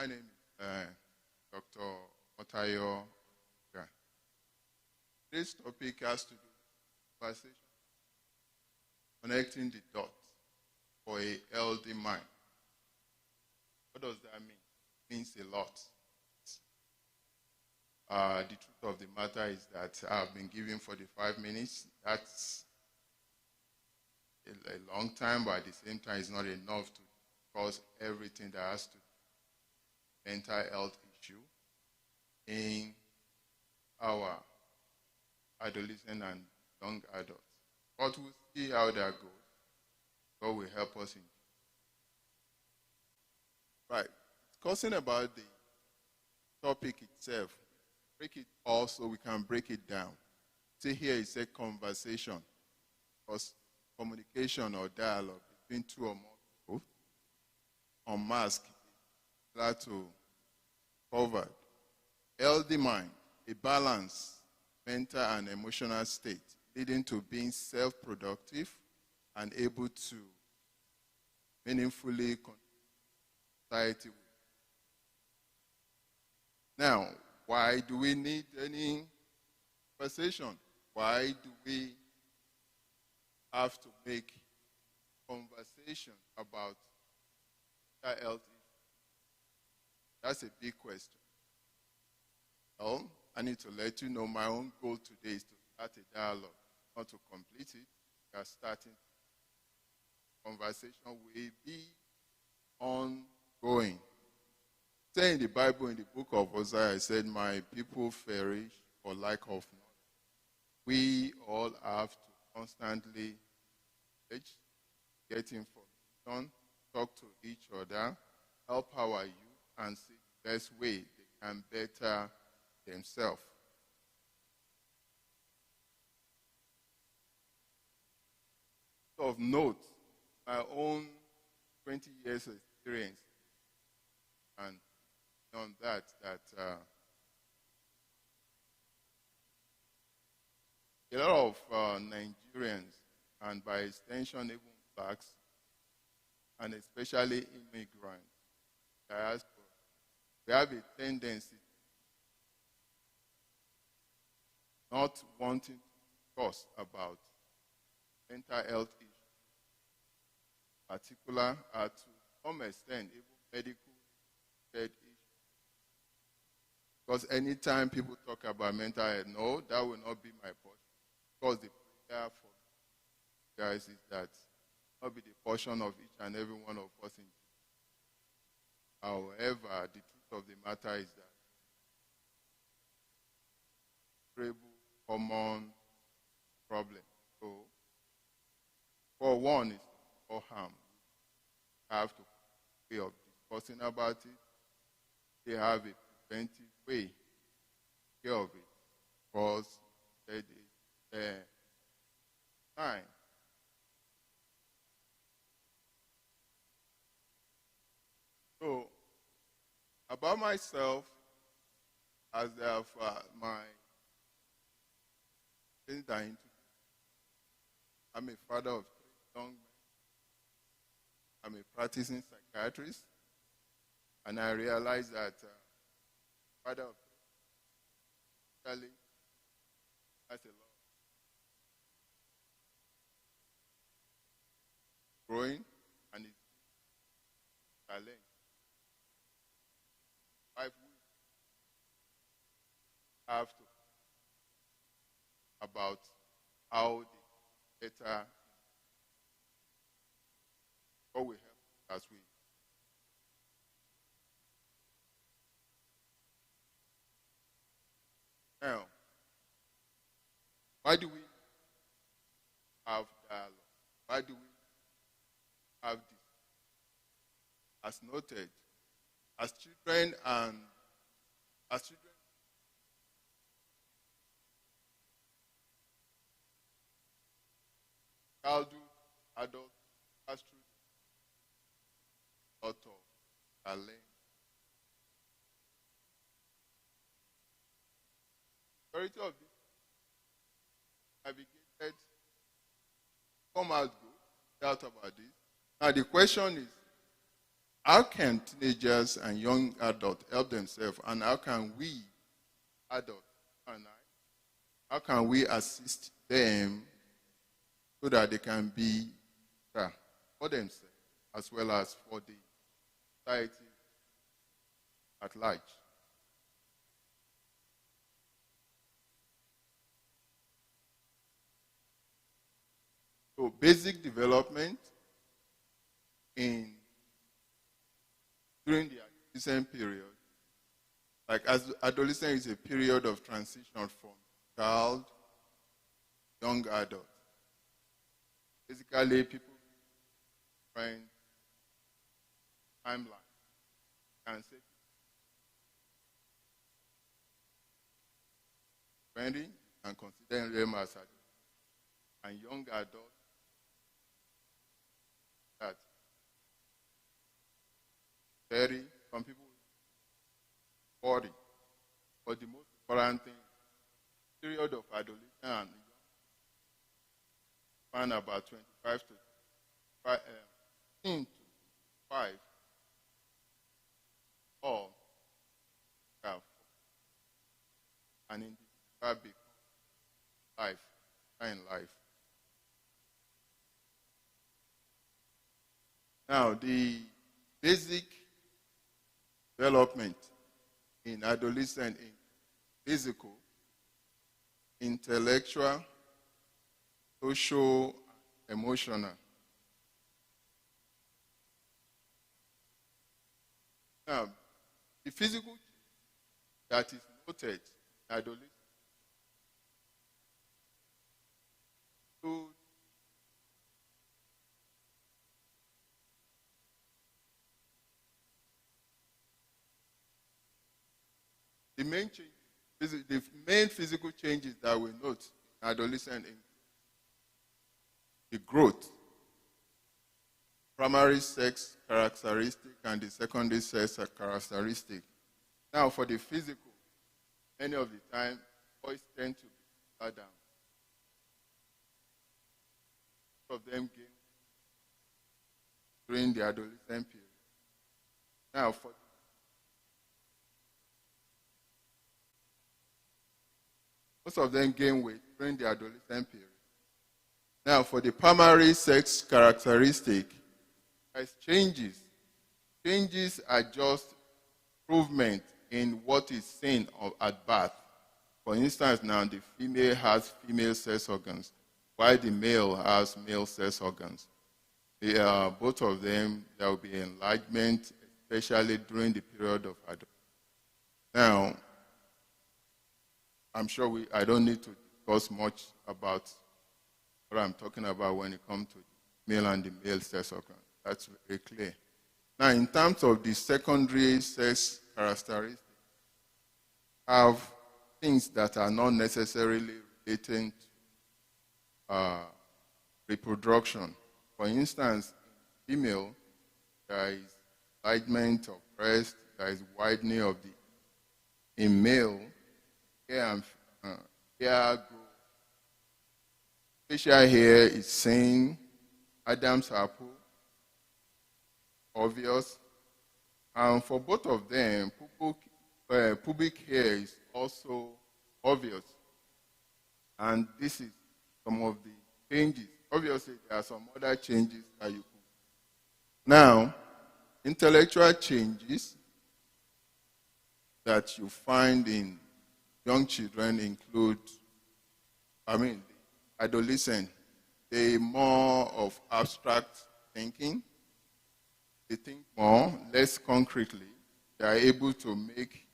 My name is Dr. Otayo. This topic has to do with conversation, connecting the dots for a healthy mind. What does that mean? It means a lot. The truth of the matter is that I've been given 45 minutes. That's a long time, but at the same time, it's not enough to cause everything that has to do with mental health issue in our adolescent and young adults. But we'll see how that goes. God will help us in. Right. Discussing about the topic itself, break it also, we can break it down. See here, it's a conversation, because communication or dialogue between two or more people, unmasked, glad to covered. Healthy mind, a balanced mental and emotional state, leading to being self-productive and able to meaningfully contribute to society. Now, why do we need any conversation? Why do we have to make conversation about mental health issues? That's a big question. Well, I need to let you know my own goal today is to start a dialogue, not to complete it. We are starting. Conversation will be ongoing. Say in the Bible, in the book of Hosea, it said, "My people perish for lack of knowledge." We all have to constantly get information, talk to each other, help our youth, and see the best way they can better themselves. Of note, my own 20 years experience, and on that a lot of Nigerians, and by extension even blacks, and especially immigrants, diaspora, we have a tendency not wanting to discuss about mental health issues, particular to some extent even medical issues. Because anytime people talk about mental health, no, that will not be my portion. Because the prayer for you guys is that not be the portion of each and every one of us. However, the truth of the matter is that common problem. So, for one, is for harm. We have to way of discussing about it. They have a preventive way of it, because there is time. So, about myself, as of my I'm a father of 3 young men. I'm a practicing psychiatrist, and I realize that father of 3 really has a lot growing, and it's challenge. 5 weeks have to about how the better what will help as we now. Why do we have dialogue? Why do we have this? As noted, as children, childhood, adult, pass through a lot of challenge. Majority of this navigated, come out, go, doubt about this. Now the question is, how can teenagers and young adults help themselves, and how can we, adults, and how can we assist them so that they can be for themselves as well as for the society at large? So basic development during the adolescent period, like as adolescent is a period of transition from child, young adult. Basically, people find timeline and say 20 and considering them as adults, and young adults that 30, some people 40. But the most important thing, period of adolescence and find about 25 to 5, 15 to 5 or and in the become life, in life. Now, the basic development in adolescent in physical, intellectual, social, emotional. Now, the physical that is noted in adolescence, so the main physical changes that we note in adolescent include the growth, primary sex characteristic, and the secondary sex characteristic. Now, for the physical, many of the time, boys tend to be flat down. Most of them gain during the adolescent period. Now, most of them gain weight during the adolescent period. Now, for the primary sex characteristic, there's changes. Changes are just improvement in what is seen at birth. For instance, now the female has female sex organs, while the male has male sex organs. Both of them, there will be enlargement, especially during the period of adolescence. Now, I'm sure I don't need to discuss much about what I'm talking about when it comes to the male and the male sex organs. That's very clear. Now, in terms of the secondary sex characteristics, have things that are not necessarily relating to reproduction. For instance, in female, there is enlargement of breast, there is widening of the. In male, hair growth. Facial hair is seen, Adam's apple, obvious. And for both of them, pubic hair is also obvious. And this is some of the changes. Obviously, there are some other changes that you could. Now, intellectual changes that you find in young children include, adolescent, they more of abstract thinking. They think more, less concretely. They are able to make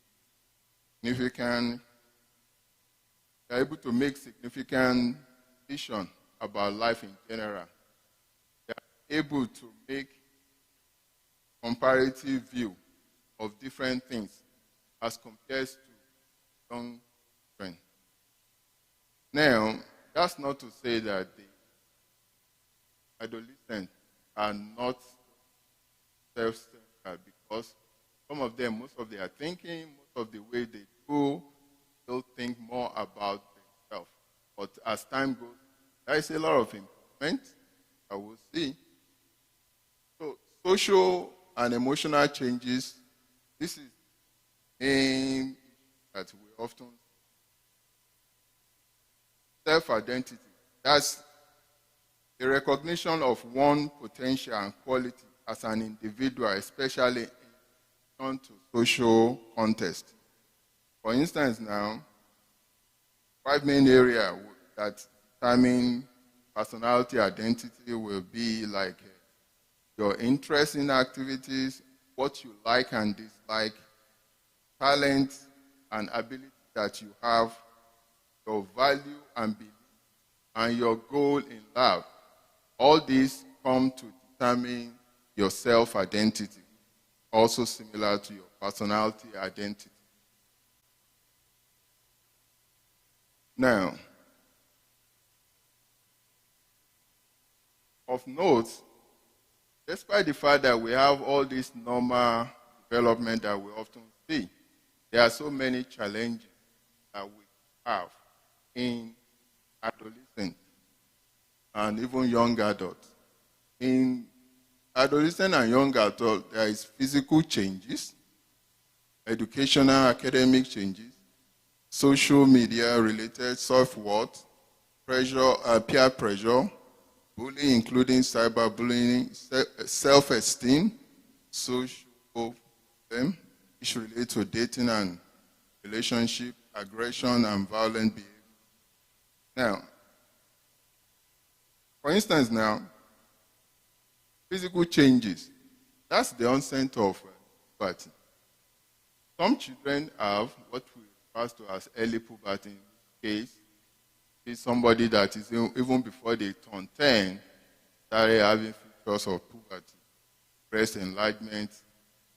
significant vision about life in general. They are able to make comparative view of different things as compared to young children. Now, that's not to say that the adolescents are not self-centered, because some of them, most of their thinking, most of the way they do, they'll think more about themselves. But as time goes, there is a lot of improvement that we'll see. So social and emotional changes. This is in that we often self-identity. That's the recognition of one potential and quality as an individual, especially in relation to social context. For instance, now, 5 main areas that determine personality identity will be like your interest in activities, what you like and dislike, talent and ability that you have, your value and belief, and your goal in life. All these come to determine your self-identity, also similar to your personality identity. Now, of note, despite the fact that we have all this normal development that we often see, there are so many challenges that we have in adolescents and even young adults. In adolescent and young adults, there is physical changes, educational, academic changes, social media-related self-worth, pressure, peer pressure, bullying, including cyberbullying, self-esteem, social problem, issues related to dating and relationship, aggression, and violent behavior. Now, for instance now, physical changes. That's the onset of puberty. Some children have what we refer to as early puberty. In this case, it's somebody that is even before they turn 10, started having features of puberty, breast enlargement,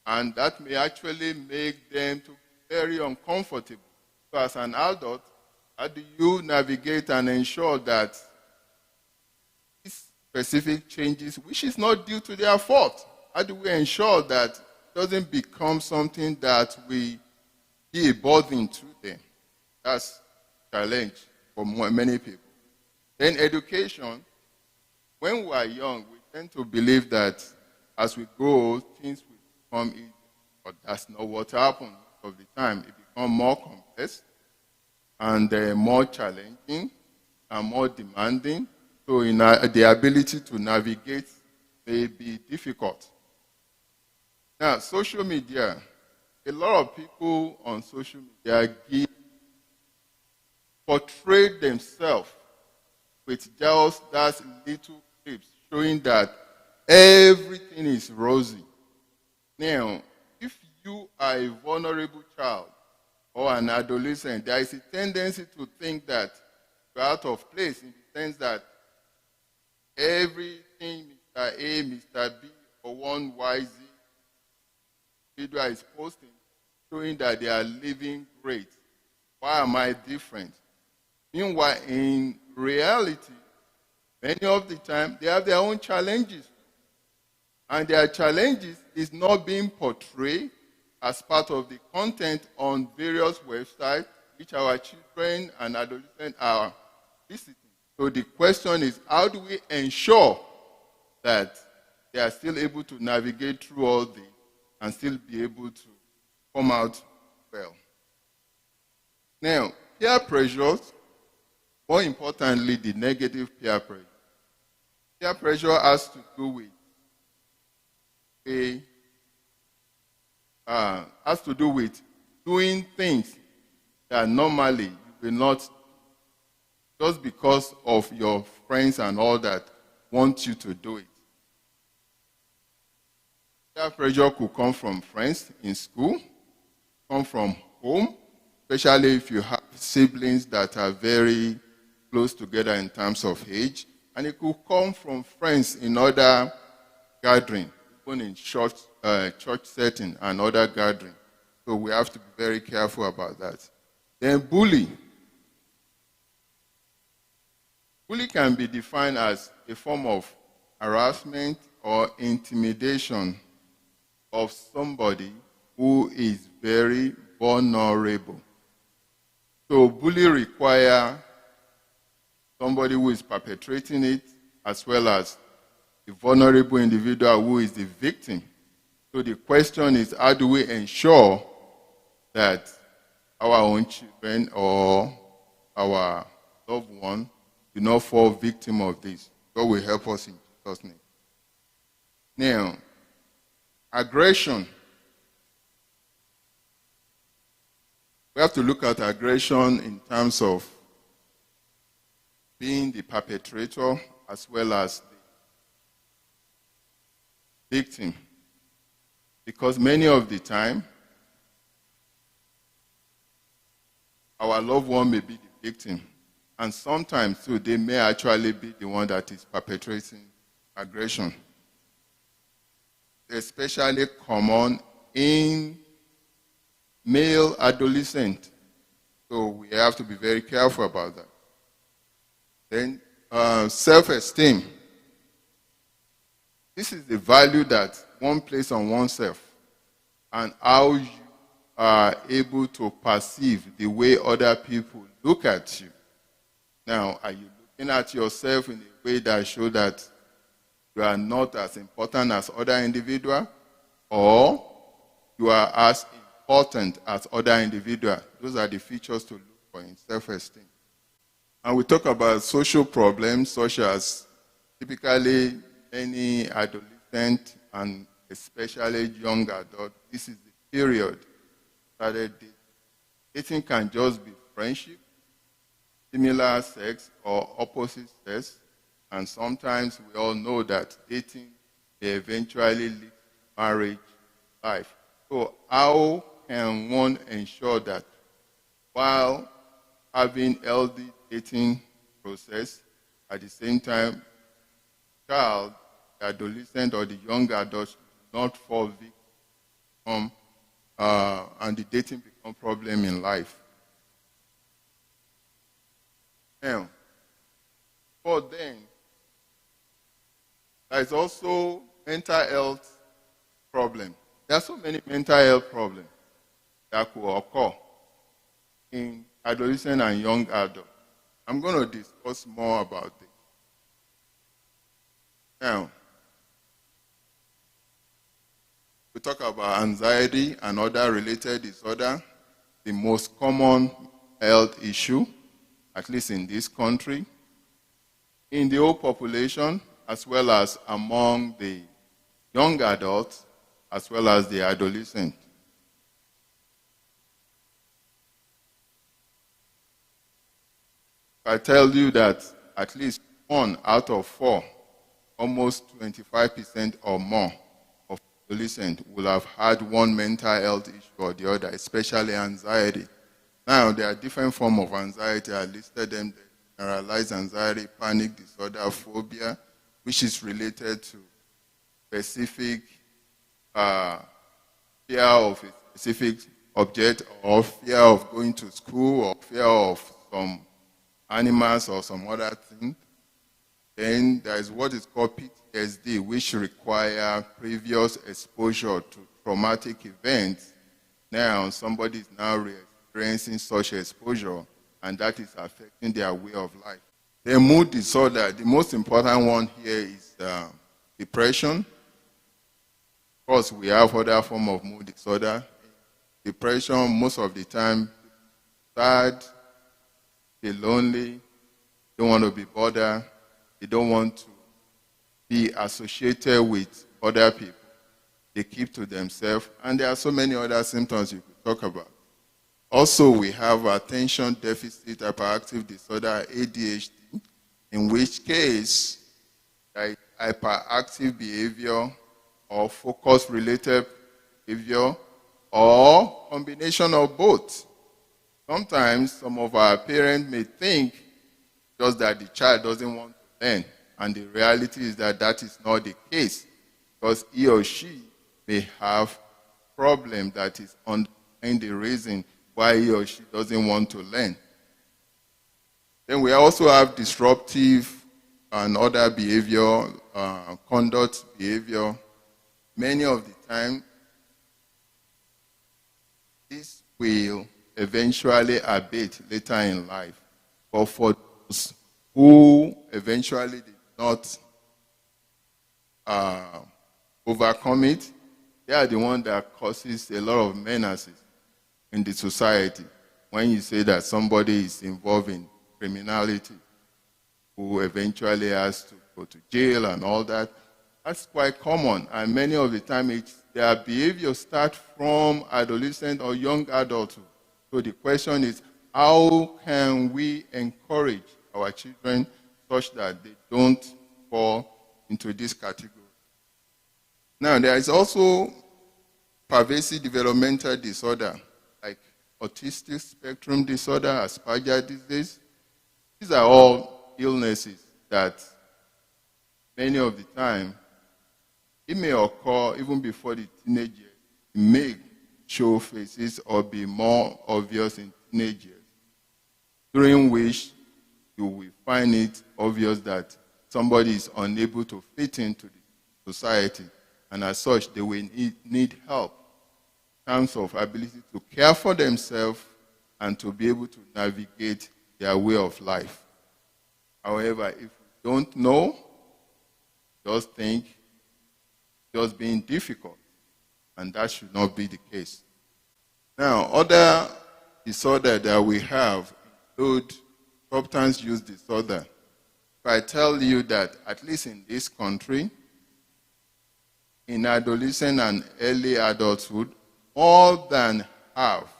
and that may actually make them to be very uncomfortable. So as an adult, how do you navigate and ensure that these specific changes, which is not due to their fault, how do we ensure that it doesn't become something that will be a burden to them? That's a challenge for many people. Then education. When we are young, we tend to believe that as we grow, things will become easier. But that's not what happens most of the time. It becomes more complex and more challenging and more demanding. So the ability to navigate may be difficult. Now, social media. A lot of people on social media portray themselves with just that little clips showing that everything is rosy. Now, if you are a vulnerable child or an adolescent, there is a tendency to think that you're out of place in the sense that everything Mr. A, Mr. B, or one YZ individual is posting, showing that they are living great. Why am I different? Meanwhile, in reality, many of the time, they have their own challenges. And their challenges is not being portrayed as part of the content on various websites which our children and adolescents are visiting. So the question is, how do we ensure that they are still able to navigate through all this and still be able to come out well? Now, peer pressures, more importantly, the negative peer pressure. Peer pressure has to do with doing things that normally you will not, just because of your friends and all that want you to do it. Peer pressure could come from friends in school, come from home, especially if you have siblings that are very close together in terms of age, and it could come from friends in other gatherings, even in church setting and other gatherings. So we have to be very careful about that. Then bullying. Bullying can be defined as a form of harassment or intimidation of somebody who is very vulnerable. So bullying requires somebody who is perpetrating it, as well as the vulnerable individual who is the victim. So the question is, how do we ensure that our own children or our loved one do not fall victim of this? God will help us in Jesus' name. Now, aggression. We have to look at aggression in terms of being the perpetrator as well as the victim. Because many of the time, our loved one may be the victim. And sometimes, too, they may actually be the one that is perpetrating aggression. Especially common in male adolescent. So we have to be very careful about that. Then self-esteem. This is the value that one places on oneself and how you are able to perceive the way other people look at you. Now, are you looking at yourself in a way that shows that you are not as important as other individuals, or you are as important as other individuals? Those are the features to look for in self-esteem. And we talk about social problems such as typically any adolescent and especially young adult. This is the period started dating. Dating can just be friendship, similar sex, or opposite sex. And sometimes we all know that dating may eventually lead to marriage life. So how can one ensure that while having healthy dating process, at the same time, child, the adolescent, or the young adult do not fall victim and the dating become problem in life? Now, but then, there is also mental health problem. There are so many mental health problems that could occur in adolescent and young adults. I'm going to discuss more about this. Now, we talk about anxiety and other related disorder, the most common health issue, at least in this country, in the whole population, as well as among the young adults, as well as the adolescent. I tell you that at least 1 out of 4, almost 25% or more of adolescents will have had one mental health issue or the other, especially anxiety. Now, there are different forms of anxiety. I listed them: generalized anxiety, panic disorder, phobia, which is related to specific fear of a specific object, or fear of going to school, or fear of some animals or some other thing. Then there is what is called PTSD, which require previous exposure to traumatic events. Now somebody is now experiencing such exposure, and that is affecting their way of life. The mood disorder, the most important one here is depression. Of course, we have other forms of mood disorder. Depression, most of the time, sad, they're lonely, don't want to be bothered, they don't want to be associated with other people. They keep to themselves, and there are so many other symptoms you could talk about. Also, we have attention deficit hyperactive disorder, ADHD, in which case there is hyperactive behavior or focus-related behavior, or combination of both. Sometimes some of our parents may think just that the child doesn't want to learn, and the reality is that that is not the case, because he or she may have a problem that is underlying the reason why he or she doesn't want to learn. Then we also have disruptive and other behavior, conduct behavior. Many of the time, this will eventually abate later in life. But for those who eventually did not overcome it, they are the one that causes a lot of menaces in the society. When you say that somebody is involved in criminality, who eventually has to go to jail and all that, that's quite common. And many of the time, their behavior starts from adolescent or young adulthood. So the question is, how can we encourage our children such that they don't fall into this category? Now, there is also pervasive developmental disorder, like autistic spectrum disorder, Asperger's disease. These are all illnesses that many of the time, it may occur even before the teenage years. It may show faces or be more obvious in teenage years, during which you will find it obvious that somebody is unable to fit into the society, and as such, they will need help in terms of ability to care for themselves and to be able to navigate their way of life. However, if you don't know, just think just being difficult, and that should not be the case. Now, other disorders that we have include substance use disorder. If I tell you that, at least in this country, in adolescence and early adulthood, more than half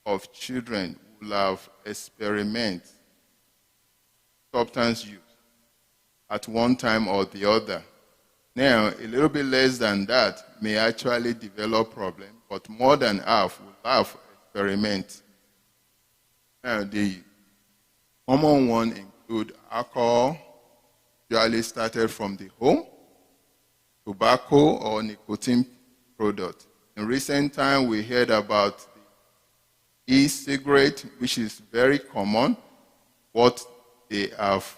of children will have experienced substance use at one time or the other. Now, a little bit less than that may actually develop problems, but more than half will have experiment. Now, the common one include alcohol, usually started from the home, tobacco or nicotine product. In recent time, we heard about the e-cigarette, which is very common. What they have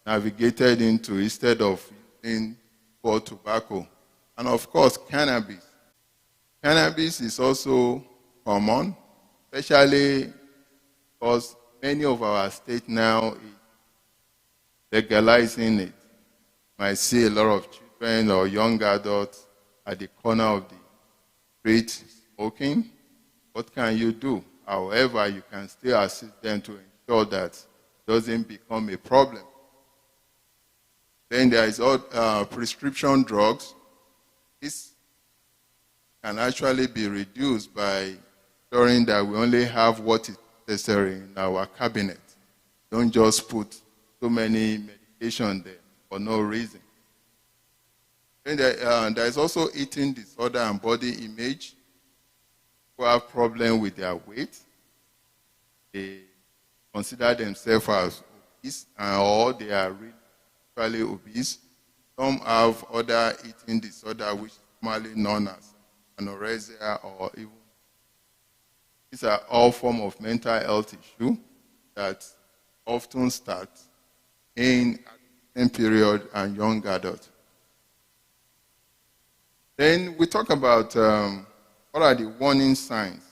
navigated into instead of using for tobacco. And of course, cannabis. Cannabis is also common, especially because many of our states now is legalizing it. You might see a lot of children or young adults at the corner of the street smoking. What can you do? However, you can still assist them to ensure that it doesn't become a problem. Then there is prescription drugs. This can actually be reduced by ensuring that we only have what is necessary in our cabinet. Don't just put so many medication there for no reason. Then there is also eating disorder and body image. Who have problems with their weight. They consider themselves as obese, or they are really obese. Some have other eating disorder, which is commonly known as anorexia, or even these are all forms of mental health issue that often start in adolescent period and young adult. Then we talk about what are the warning signs.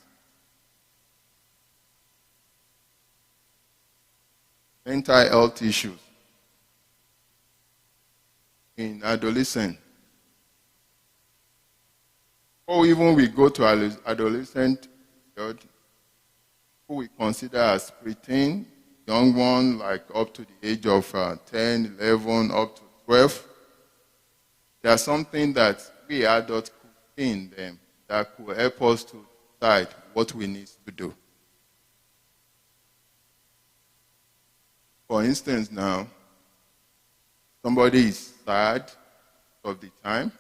Mental health issues in adolescent. Or even we go to adolescent period, who we consider as preteen, young one, like up to the age of 10, 11, up to 12. There's something that we adults could see in them that could help us to decide what we need to do. For instance now, somebody is sad of the time.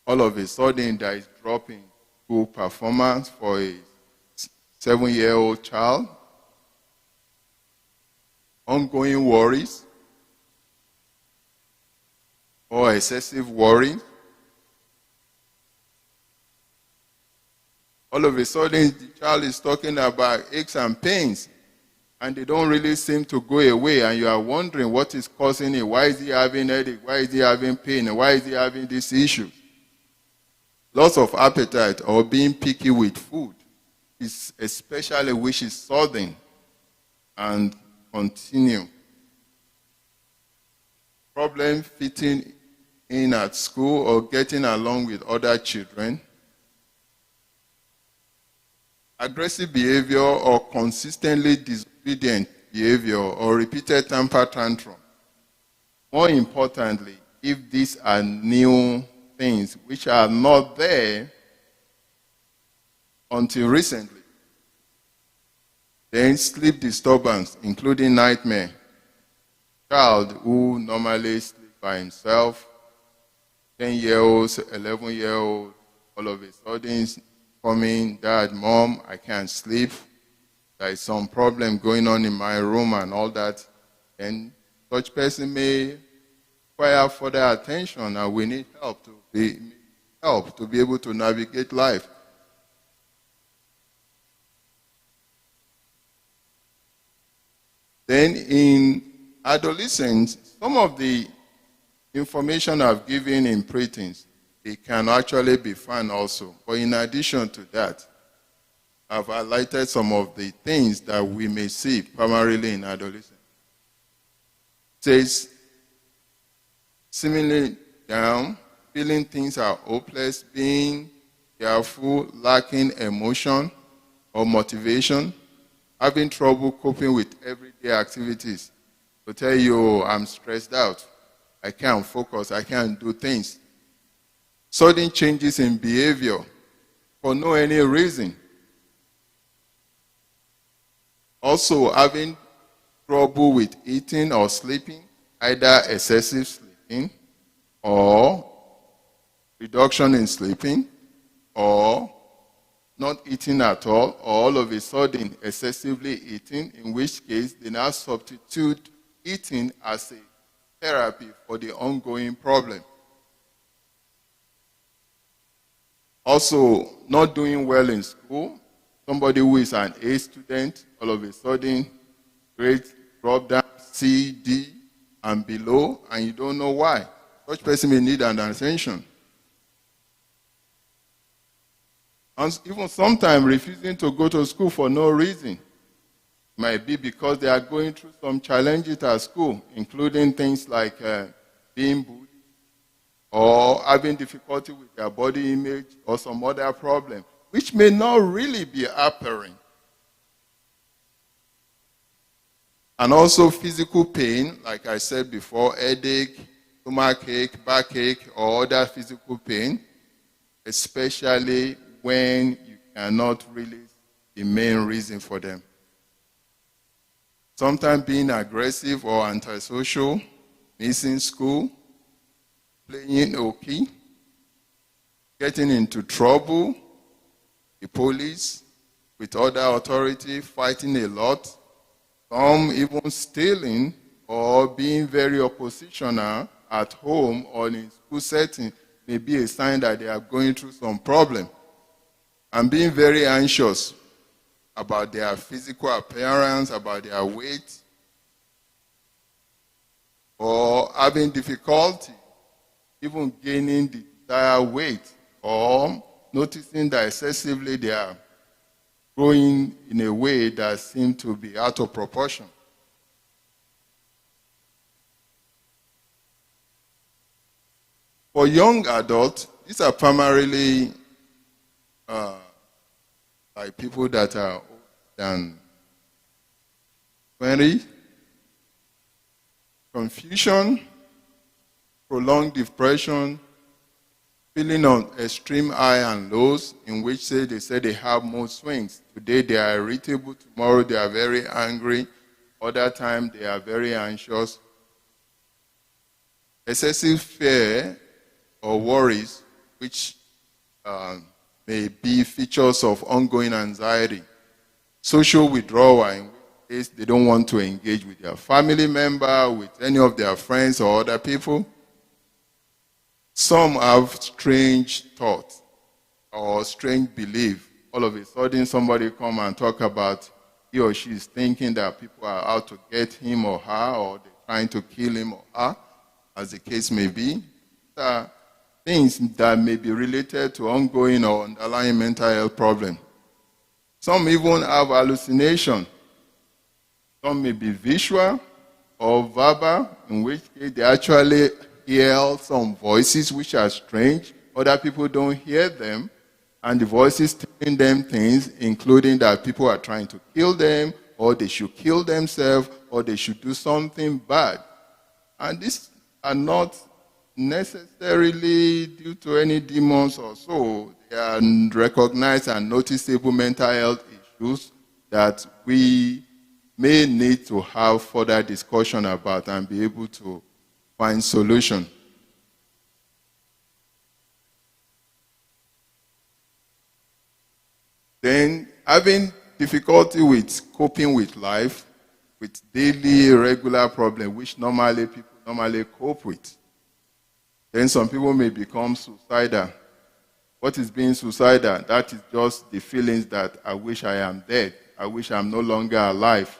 All of a sudden there is drop in school performance for a 7-year-old child. Ongoing worries or excessive worry. All of a sudden the child is talking about aches and pains, and they don't really seem to go away, and you are wondering what is causing it. Why is he having headache? Why is he having pain? Why is he having this issue? Loss of appetite or being picky with food, is especially which is sudden and continue. Problem fitting in at school or getting along with other children, aggressive behavior or consistently disobedient behavior or repeated temper tantrum. More importantly, if these are new things which are not there until recently, then sleep disturbance, including nightmare, child who normally sleeps by himself, 10-year-olds, 11-year-old, all of a sudden coming, Dad, Mom, I can't sleep. There is some problem going on in my room and all that. And such person may require further attention, and we need help to be able to navigate life. Then in adolescence, some of the information I've given in preteens, it can actually be found also. But in addition to that, I've highlighted some of the things that we may see primarily in adolescence. It says, seemingly down, feeling things are hopeless, being careful, lacking emotion or motivation, having trouble coping with everyday activities. To tell you, I'm stressed out. I can't focus. I can't do things. Sudden changes in behavior for no any reason. Also, having trouble with eating or sleeping, either excessive sleeping or reduction in sleeping, or not eating at all of a sudden excessively eating, in which case they now substitute eating as a therapy for the ongoing problem. Also, not doing well in school. Somebody who is an A student, all of a sudden, grade drop down, C, D, and below, and you don't know why. Such person may need an attention. And even sometimes refusing to go to school for no reason. Might be because they are going through some challenges at school, including things like being bullied or having difficulty with their body image or some other problem, which may not really be apparent. And also physical pain, like I said before, headache, stomachache, backache, or other physical pain, especially when you cannot really see the main reason for them. Sometimes being aggressive or antisocial, missing school, playing hooky, getting into trouble, the police, with other authority, fighting a lot, some even stealing or being very oppositional at home or in school setting may be a sign that they are going through some problem. And being very anxious about their physical appearance, about their weight, or having difficulty even gaining the desired weight, or noticing that excessively they are growing in a way that seems to be out of proportion. For young adults, these are primarily like people that are older than 20, confusion, prolonged depression, feeling on extreme high and lows, in which they say they have mood swings. Today they are irritable, tomorrow they are very angry, other time they are very anxious. Excessive fear or worries, which may be features of ongoing anxiety. Social withdrawal, in which case they don't want to engage with their family member, with any of their friends or other people. Some have strange thoughts or strange belief. All of a sudden somebody come and talk about he or she is thinking that people are out to get him or her, or they're trying to kill him or her, as the case may be. Things that may be related to ongoing or underlying mental health problem. Some even have hallucination. Some may be visual or verbal, in which case they actually hear some voices which are strange. Other people don't hear them. And the voices telling them things, including that people are trying to kill them, or they should kill themselves, or they should do something bad. And these are not necessarily due to any demons or so. They are recognized and noticeable mental health issues that we may need to have further discussion about and be able to find solution. Then having difficulty with coping with life, with daily regular problems, which normally people normally cope with. Then some people may become suicidal. What is being suicidal? That is just the feelings that I wish I am dead. I wish I'm no longer alive.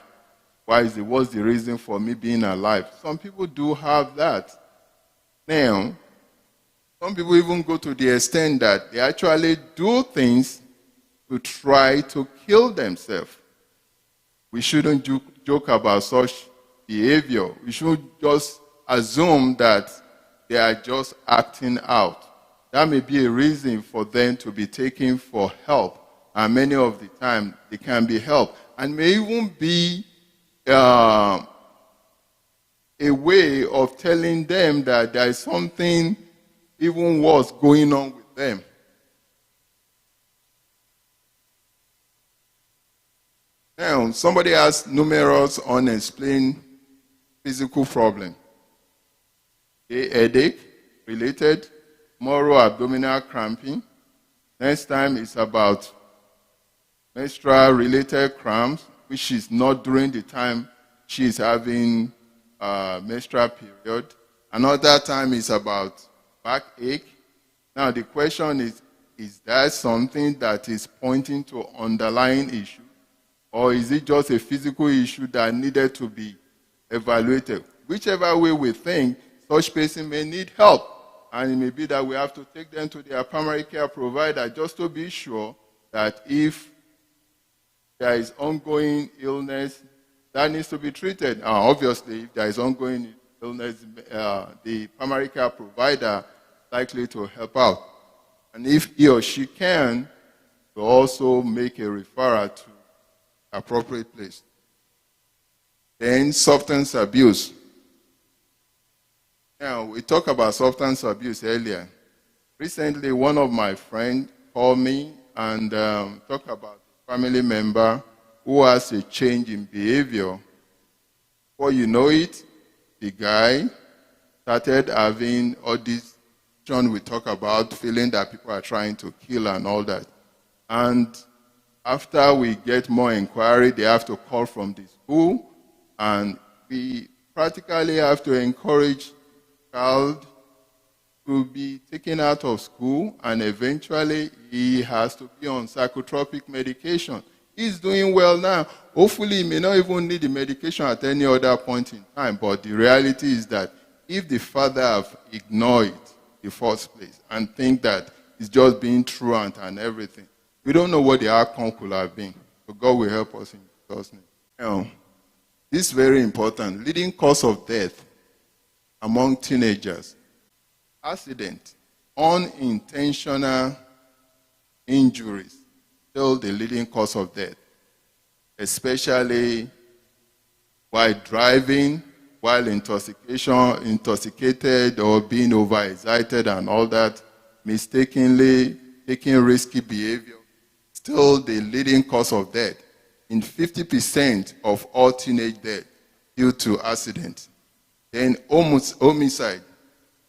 What's the reason for me being alive? Some people do have that. Now, some people even go to the extent that they actually do things to try to kill themselves. We shouldn't joke about such behavior. We should just assume that they are just acting out. That may be a reason for them to be taken for help. And many of the time, they can be helped. And may even be a way of telling them that there is something even worse going on with them. Now, somebody has numerous unexplained physical problems. A headache related, moral abdominal cramping. Next time it's about menstrual related cramps, which is not during the time she is having menstrual period. Another time is about backache. Now the question is that something that is pointing to underlying issue? Or is it just a physical issue that needed to be evaluated? Whichever way we think, such person may need help. And it may be that we have to take them to their primary care provider just to be sure that if there is ongoing illness, that needs to be treated. Obviously, if there is ongoing illness, the primary care provider is likely to help out. And if he or she can, to also make a referral to appropriate place. Then substance abuse. Now, we talked about substance abuse earlier. Recently, one of my friends called me and talked about a family member who has a change in behavior. Before you know it, the guy started having all this we talk about, feeling that people are trying to kill and all that. And after we get more inquiry, they have to call from the school, and we practically have to encourage the child to be taken out of school, and eventually he has to be on psychotropic medication. He's doing well now. Hopefully, he may not even need the medication at any other point in time, but the reality is that if the father have ignored it in the first place and think that it's just being truant and everything, we don't know what the outcome could have been. So God will help us in Jesus' name. Now, this is very important. Leading cause of death among teenagers. Accident, unintentional injuries, still the leading cause of death, especially while driving, while intoxicated or being overexcited and all that, mistakenly taking risky behavior, still the leading cause of death. In 50% of all teenage death due to accident. Then homicide.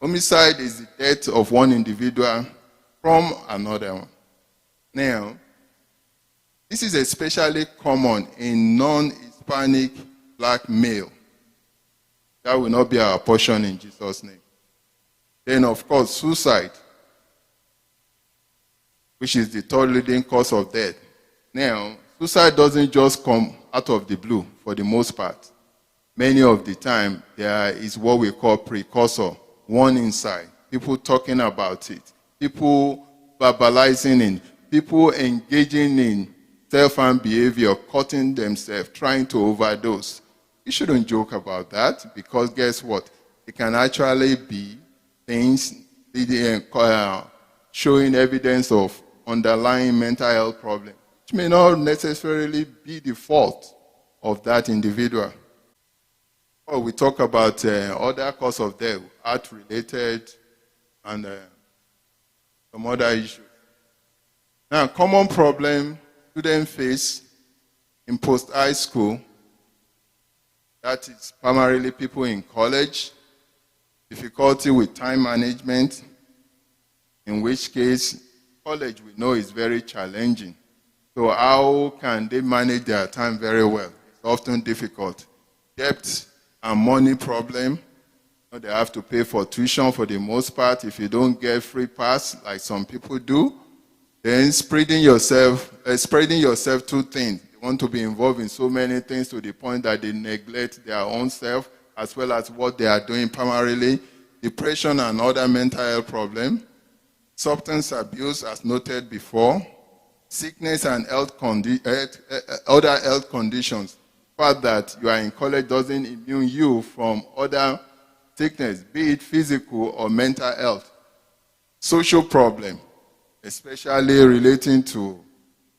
Homicide is the death of one individual from another one. Now, this is especially common in non-Hispanic black male. That will not be our portion in Jesus' name. Then, of course, suicide, which is the third leading cause of death. Now, suicide doesn't just come out of the blue for the most part. Many of the time, there is what we call precursor, one inside. People talking about it. People verbalizing it. People engaging in self-harm behavior, cutting themselves, trying to overdose. You shouldn't joke about that, because guess what? It can actually be things, showing evidence of underlying mental health problem, which may not necessarily be the fault of that individual. Or we talk about other cause of death, heart-related, and some other issues. Now, common problem students face in post-high school, that is primarily people in college, difficulty with time management, in which case college we know is very challenging. So how can they manage their time very well? It's often difficult. Debt and money problem. They have to pay for tuition for the most part. If you don't get free pass, like some people do, then spreading yourself too thin. They want to be involved in so many things to the point that they neglect their own self as well as what they are doing primarily. Depression and other mental health problems. Substance abuse, as noted before. Sickness and other health conditions. The fact that you are in college doesn't immune you from other sickness, be it physical or mental health. Social problem, especially relating to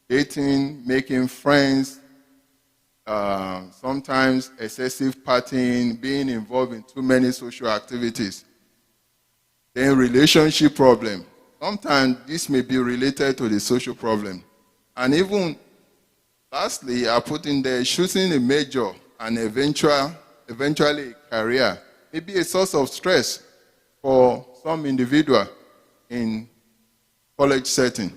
dating, making friends, sometimes excessive partying, being involved in too many social activities. Then relationship problem. Sometimes this may be related to the social problem. And even lastly, I put in there choosing a major and eventually a career may be a source of stress for some individual in college setting.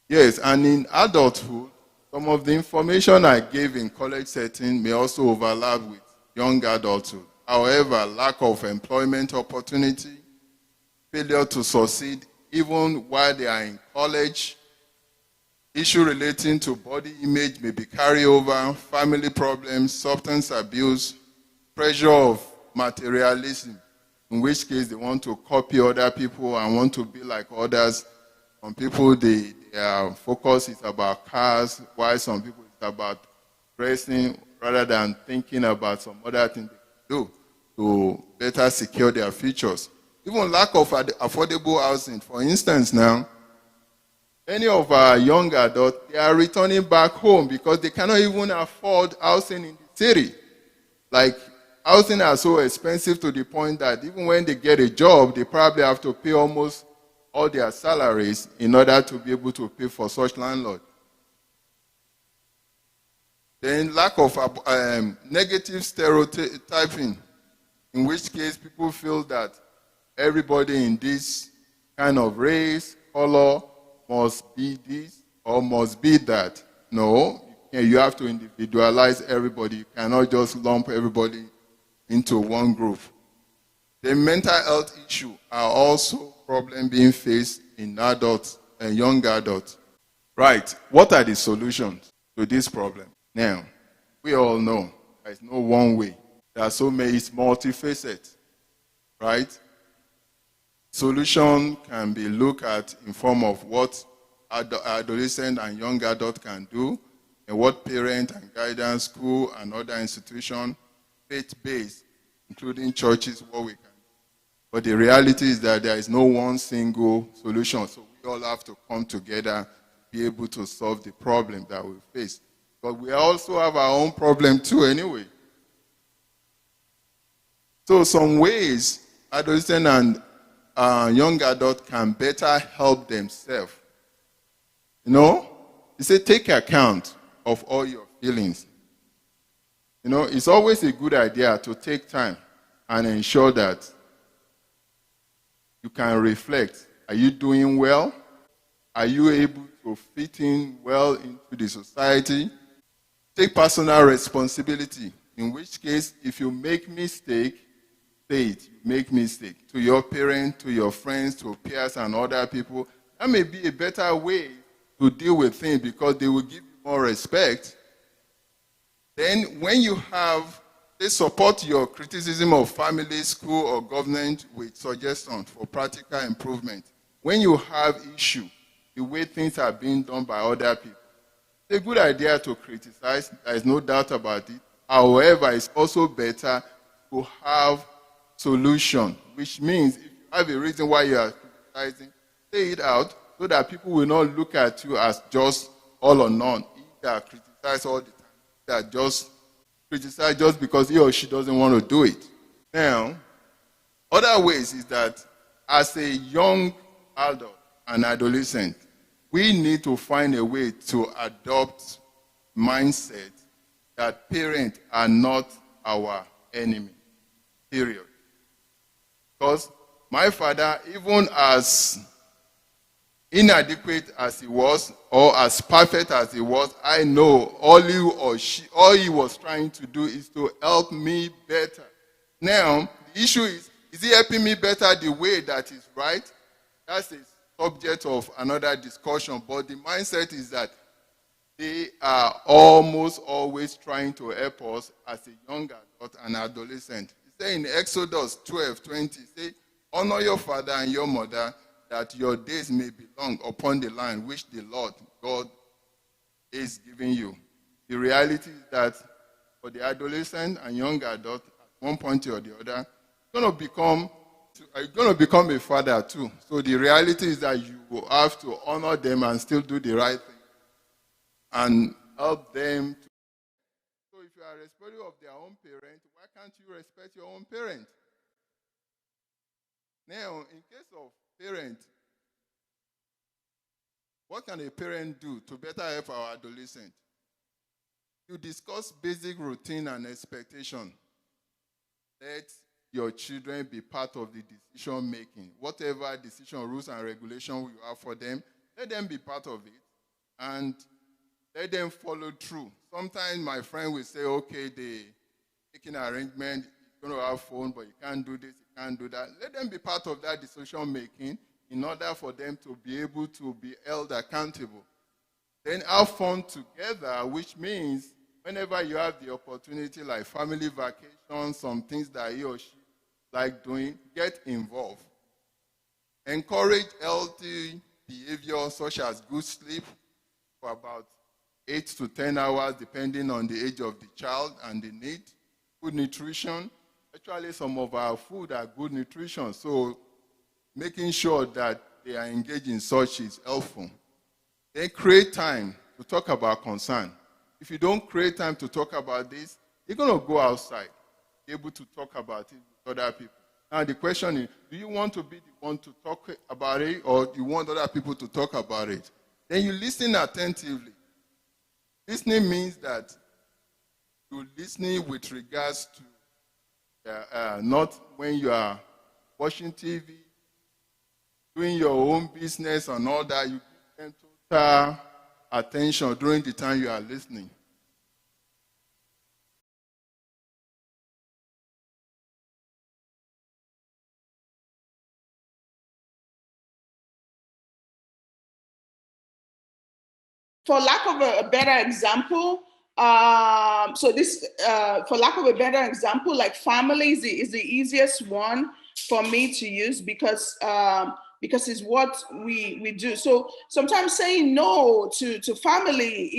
Yes, and in adulthood, some of the information I gave in college setting may also overlap with young adulthood. However, lack of employment opportunity, failure to succeed even while they are in college, issue relating to body image may be carryover, family problems, substance abuse, pressure of materialism, in which case they want to copy other people and want to be like others. Some people, their focus is about cars, while some people it's about dressing rather than thinking about some other things they can do to better secure their futures. Even lack of affordable housing. For instance now, many of our young adults, they are returning back home because they cannot even afford housing in the city. Like, housing are so expensive to the point that even when they get a job, they probably have to pay almost all their salaries in order to be able to pay for such landlord. Then lack of negative stereotyping, in which case people feel that everybody in this kind of race, color, must be this or must be that. No, you have to individualize everybody. You cannot just lump everybody into one group. The mental health issue are also problems being faced in adults and young adults. Right, what are the solutions to this problem? Now, we all know there is no one way. There are so many, it's multifaceted, right? Solution can be looked at in form of what adolescent and young adult can do, and what parent and guidance, school and other institutions, faith-based, including churches, what we can do. But the reality is that there is no one single solution, so we all have to come together to be able to solve the problem that we face. But we also have our own problem too anyway. So some ways adolescent and young adult can better help themselves. You know, you say take account of all your feelings. You know, it's always a good idea to take time and ensure that you can reflect. Are you doing well? Are you able to fit in well into the society? Take personal responsibility, in which case, if you make mistake, say it, you make mistake. To your parents, to your friends, to peers and other people, that may be a better way to deal with things because they will give you more respect. Then when you have, they support your criticism of family, school, or government with suggestions for practical improvement. When you have issue, the way things are being done by other people, it's a good idea to criticize. There is no doubt about it. However, it's also better to have solution, which means if you have a reason why you are criticizing, say it out so that people will not look at you as just all or none. Either criticize all the time, that just criticize just because he or she doesn't want to do it. Now, other ways is that as a young adult and adolescent, we need to find a way to adopt mindset that parents are not our enemy, period. Because my father, even as inadequate as he was, or as perfect as he was, I know all he was trying to do is to help me better. Now, the issue is he helping me better the way that is right? That's a subject of another discussion, but the mindset is that they are almost always trying to help us as a young adult and adolescent. It says in Exodus 12:20, say, honor your father and your mother, that your days may be long upon the land which the Lord God is giving you. The reality is that for the adolescent and young adult, at one point or the other, you're going to become a father too. So the reality is that you will have to honor them and still do the right thing and help them. So if you are respectful of their own parent, why can't you respect your own parent? Now, in case of parent, what can a parent do to better help our adolescent? You discuss basic routine and expectation. Let your children be part of the decision making. Whatever decision, rules, and regulation you have for them, let them be part of it and let them follow through. Sometimes my friend will say, okay, they making an arrangement, you're going to have phone, but you can't do this, you can't do that. Let them be part of that decision making in order for them to be able to be held accountable. Then have fun together, which means whenever you have the opportunity, like family vacation, some things that he or she like doing, get involved. Encourage healthy behavior such as good sleep for about 8 to 10 hours, depending on the age of the child and the need. Good nutrition. Actually, some of our food are good nutrition, so making sure that they are engaged in such is helpful. Then create time to talk about concern. If you don't create time to talk about this, you're going to go outside, be able to talk about it with other people. Now the question is, do you want to be the one to talk about it, or do you want other people to talk about it? Then you listen attentively. Listening means that you're listening with regards to not when you are watching TV, doing your own business and all that. You give them total attention during the time you are listening. For lack of a better example, for lack of a better example, like family is the easiest one for me to use because it's what we do. So sometimes saying no to family,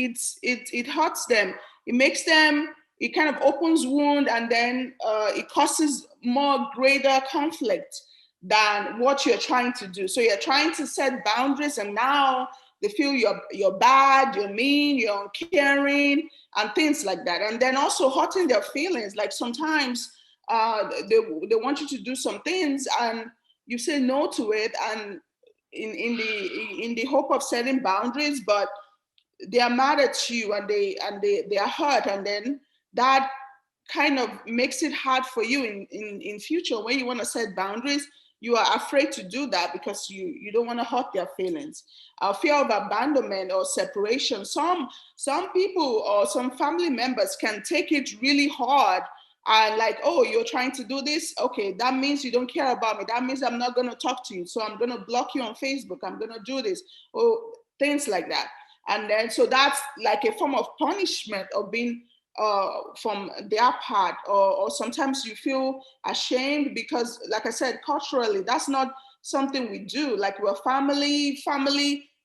it hurts them. It makes them, it kind of opens wound, and then it causes more greater conflict than what you're trying to do. So you're trying to set boundaries, and now they feel you're bad, you're mean, you're uncaring, and things like that. And then also hurting their feelings. Like sometimes they want you to do some things, and you say no to it, and in the hope of setting boundaries, but they are mad at you, and they are hurt, and then that kind of makes it hard for you in future when you want to set boundaries. You are afraid to do that because you don't want to hurt their feelings. Fear of abandonment or separation. Some people or some family members can take it really hard, and like, oh, you're trying to do this, okay, that means you don't care about me, that means I'm not going to talk to you, so I'm going to block you on Facebook, I'm going to do this, or things like that. And then so that's like a form of punishment of being from their part, or sometimes you feel ashamed because, like I said, culturally, that's not something we do. Like, we're family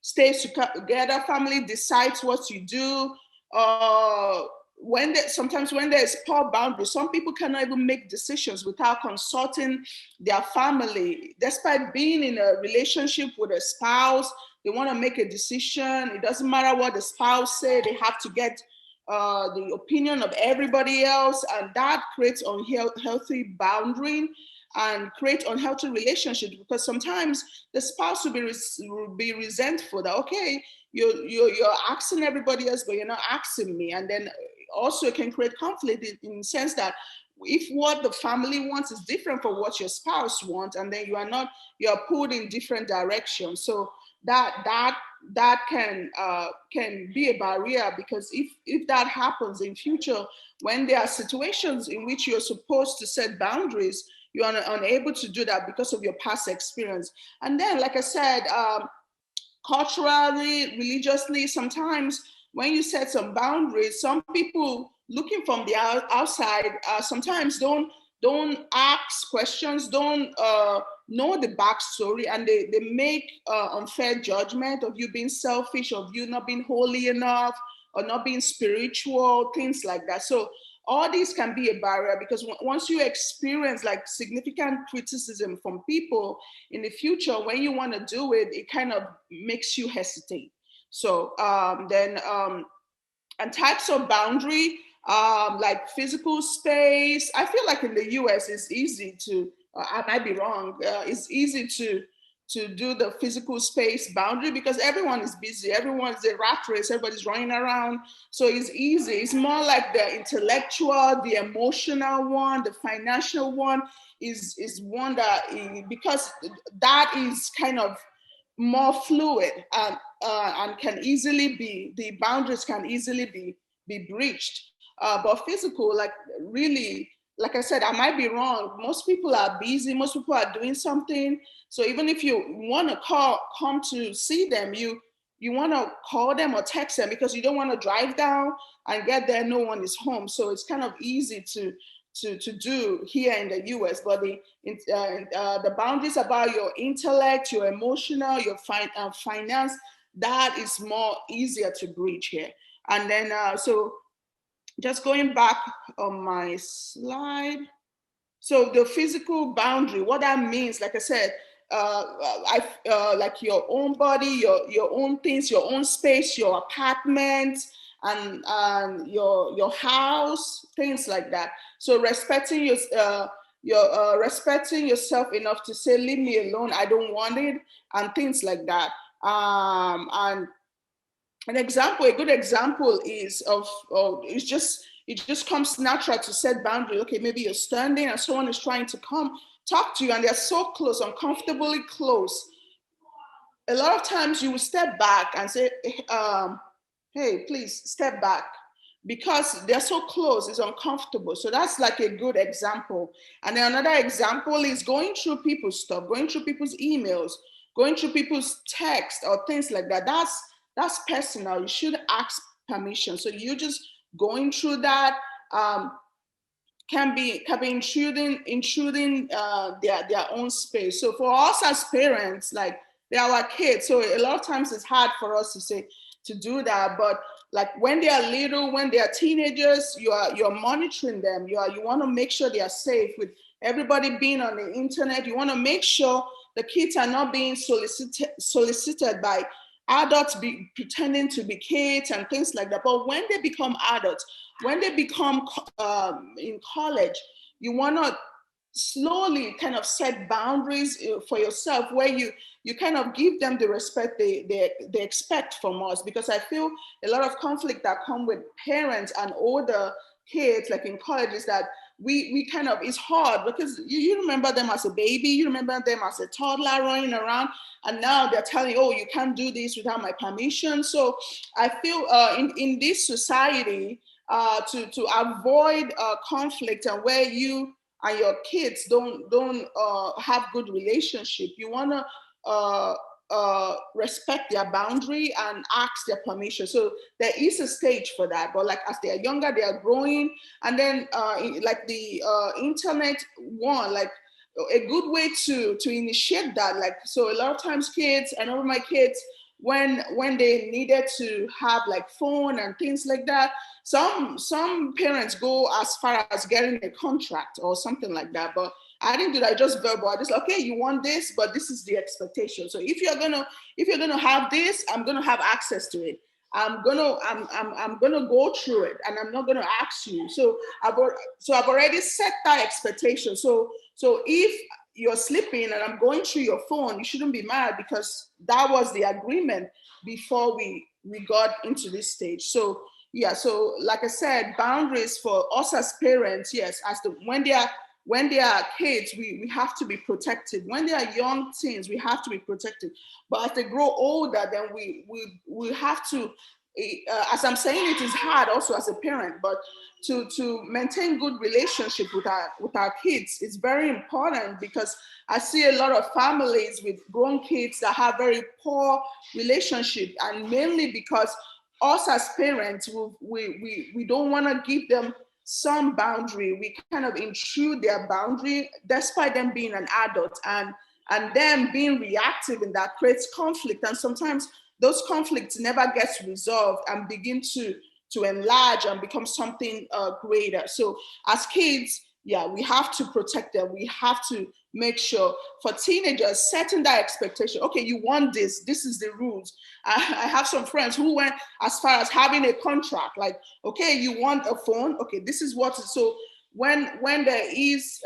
stays together, family decides what you do. sometimes when there's poor boundaries, some people cannot even make decisions without consulting their family. Despite being in a relationship with a spouse, they want to make a decision. It doesn't matter what the spouse say, they have to get the opinion of everybody else, and that creates unhealthy boundary and create unhealthy relationships, because sometimes the spouse will be resentful that, okay, you're asking everybody else, but you're not asking me. And then also it can create conflict in the sense that if what the family wants is different from what your spouse wants, and then you're pulled in different directions. So that can be a barrier, because if that happens in future, when there are situations in which you're supposed to set boundaries, you are unable to do that because of your past experience. And then, like I said, culturally, religiously, sometimes when you set some boundaries, some people looking from the outside sometimes don't ask questions, don't know the backstory, and they make unfair judgment of you being selfish, of you not being holy enough, or not being spiritual, things like that. So all these can be a barrier, because once you experience like significant criticism from people in the future, when you want to do it, it kind of makes you hesitate. So and types of boundary, like physical space. I feel like in the US, it's easy to, I might be wrong, it's easy to do the physical space boundary because everyone is busy. Everyone's a rat race. Everybody's running around. So it's easy. It's more like the intellectual, the emotional one, the financial one is one that, because that is kind of more fluid and can easily be, the boundaries can easily be breached. But physical, like really, like I said, I might be wrong. Most people are busy. Most people are doing something. So even if you want to come to see them, you want to call them or text them because you don't want to drive down and get there, no one is home. So it's kind of easy to do here in the US. But the boundaries about your intellect, your emotional, your finance, that is more easier to breach here. And then so just going back on my slide. So the physical boundary, what that means, like I said, like your own body, your own things, your own space, your apartment, and your house, things like that. So respecting respecting yourself enough to say, leave me alone, I don't want it, and things like that. And a good example is it just comes natural to set boundaries. Okay, maybe you're standing and someone is trying to come talk to you and they're so close, uncomfortably close. A lot of times you will step back and say, hey, please step back, because they're so close, it's uncomfortable. So that's like a good example. And then another example is going through people's stuff, going through people's emails, going through people's texts or things like that. That's personal. You should ask permission. So you just going through that can be intruding their own space. So for us as parents, like they're our kids. So a lot of times it's hard for us to do that. But like when they are little, when they are teenagers, you're monitoring them. You want to make sure they are safe. With everybody being on the internet, you want to make sure the kids are not being solicited by adults pretending to be kids and things like that. But when they become adults, when they become in college, you want to slowly kind of set boundaries for yourself, where you kind of give them the respect they expect from us. Because I feel a lot of conflict that come with parents and older kids, like in college, is that we kind of, it's hard because you remember them as a baby, you remember them as a toddler running around, and now they're telling you, oh, you can't do this without my permission. So I feel in this society, to avoid conflict, and where you and your kids don't have good relationship, you want to respect their boundary and ask their permission. So there is a stage for that, but like as they are younger, they are growing. And then like the internet one, like a good way to initiate that. Like, so a lot of times kids, I know my kids, when they needed to have like phone and things like that. Some parents go as far as getting a contract or something like that, but I didn't do that. Just verbal. I just, okay, you want this, but this is the expectation. So if you're gonna have this, I'm gonna have access to it. I'm gonna go through it, and I'm not gonna ask you. So I've already set that expectation. So if you're sleeping and I'm going through your phone, you shouldn't be mad, because that was the agreement before we got into this stage. So yeah, so like I said, boundaries for us as parents, yes, when they are kids, we have to be protected. When they are young teens, we have to be protected. But as they grow older, then we have to, as I'm saying, it is hard also as a parent, but to maintain good relationship with our kids is very important, because I see a lot of families with grown kids that have very poor relationship, and mainly because us as parents, we don't want to give them some boundary. We kind of intrude their boundary despite them being an adult, and them being reactive, and that creates conflict. And sometimes those conflicts never gets resolved and begin to enlarge and become something greater. So as kids, yeah, we have to protect them. We have to make sure. For teenagers, setting that expectation. Okay, you want this. This is the rules. I have some friends who went as far as having a contract. Like, okay, you want a phone. Okay, this is what. So when there is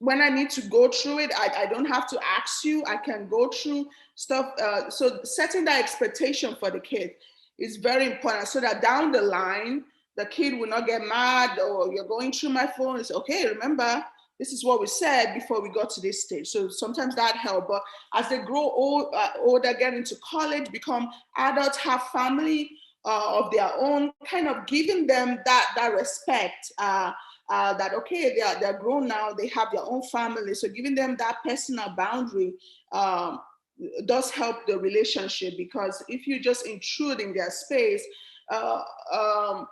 when I need to go through it, I don't have to ask you. I can go through stuff. So setting that expectation for the kid is very important, so that down the line, the kid will not get mad, or you're going through my phone. It's okay, remember, this is what we said before we got to this stage. So sometimes that helps. But as they grow older, get into college, become adults, have family of their own, kind of giving them that respect. That okay, they're grown now, they have their own family, so giving them that personal boundary does help the relationship, because if you just intrude in their space, uh, um,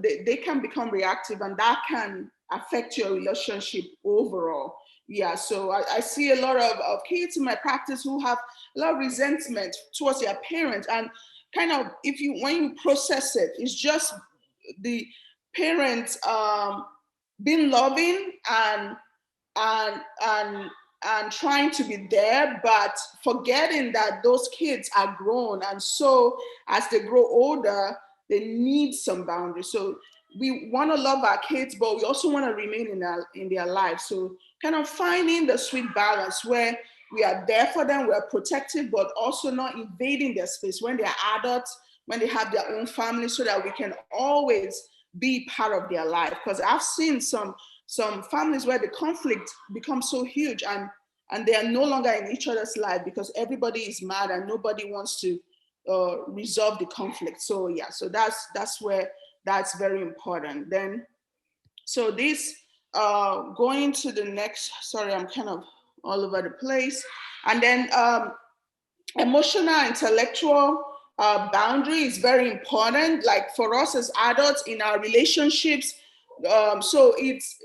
they can become reactive, and that can affect your relationship overall. Yeah, so I see a lot of kids in my practice who have a lot of resentment towards their parents, and kind of, when you process it, it's just the parents being loving and and and trying to be there, but forgetting that those kids are grown, and so as they grow older, they need some boundaries. So we want to love our kids, but we also want to remain in their lives. So kind of finding the sweet balance where we are there for them, we're protective, but also not invading their space when they're adults, when they have their own family, so that we can always be part of their life. Because I've seen some families where the conflict becomes so huge, and they are no longer in each other's life, because everybody is mad and nobody wants to resolve the conflict. So yeah, so that's where that's very important. Then, so this going to the next, sorry, I'm kind of all over the place. And then emotional, intellectual boundary is very important, like for us as adults in our relationships. So it's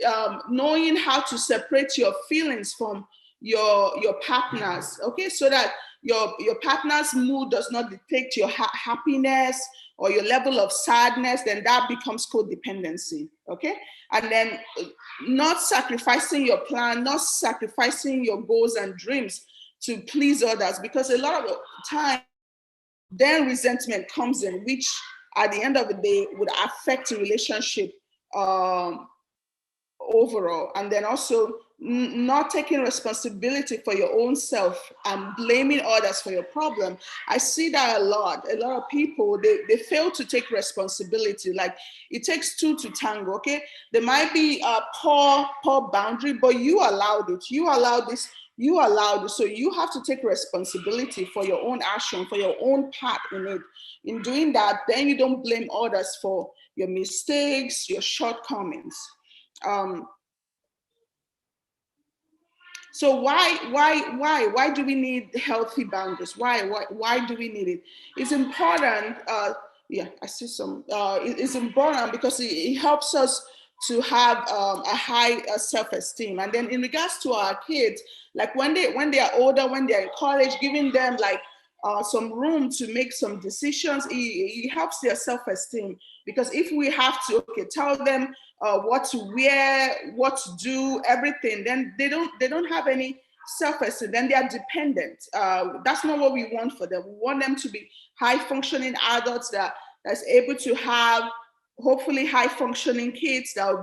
knowing how to separate your feelings from your partners, okay, so that your partner's mood does not dictate your happiness or your level of sadness. Then that becomes codependency, okay. And then not sacrificing your plan, not sacrificing your goals and dreams to please others, because a lot of the time then resentment comes in, which at the end of the day would affect the relationship um, overall. And then also not taking responsibility for your own self and blaming others for your problem. I see that a lot of people, they fail to take responsibility. Like, it takes two to tango, okay. There might be a poor boundary, but you allowed it, you allowed this, you allowed it. So you have to take responsibility for your own action, for your own part in it. In doing that, then you don't blame others for your mistakes, your shortcomings. So why do we need healthy boundaries? Why do we need it? It's important. Yeah, I see some. It's important because it helps us have a high self-esteem. And then in regards to our kids, like when they are older, when they're in college, giving them like some room to make some decisions, it helps their self-esteem. Because if we have to tell them what to wear, what to do, everything, then they don't have any self-esteem. Then they are dependent. That's not what we want for them. We want them to be high-functioning adults that's able to have hopefully high-functioning kids that will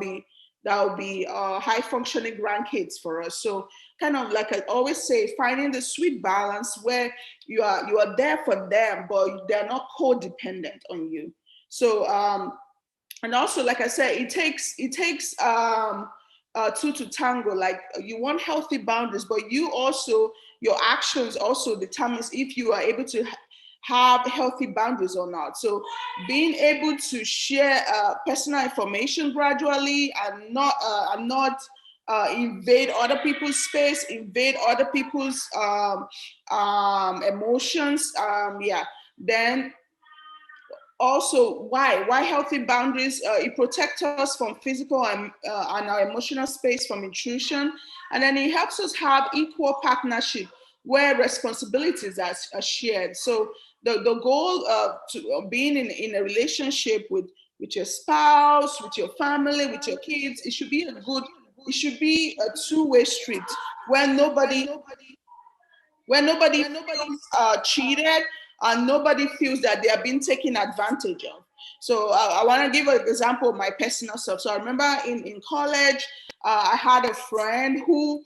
be high-functioning grandkids for us. So kind of like I always say, finding the sweet balance where you are there for them, but they're not codependent on you. So and also, like I said, it takes two to tango. Like you want healthy boundaries, but you also, your actions also determines if you are able to have healthy boundaries or not. So being able to share personal information gradually and not invade other people's space, invade other people's emotions. Yeah. Then also, why healthy boundaries? It protects us from physical and our emotional space from intrusion, and then it helps us have equal partnership where responsibilities are shared. So the goal to being in a relationship with your spouse, with your family, with your kids, it should be it should be a two-way street where nobody feels cheated and nobody feels that they are being taken advantage of. So I want to give an example of my personal self. So I remember in college, I had a friend who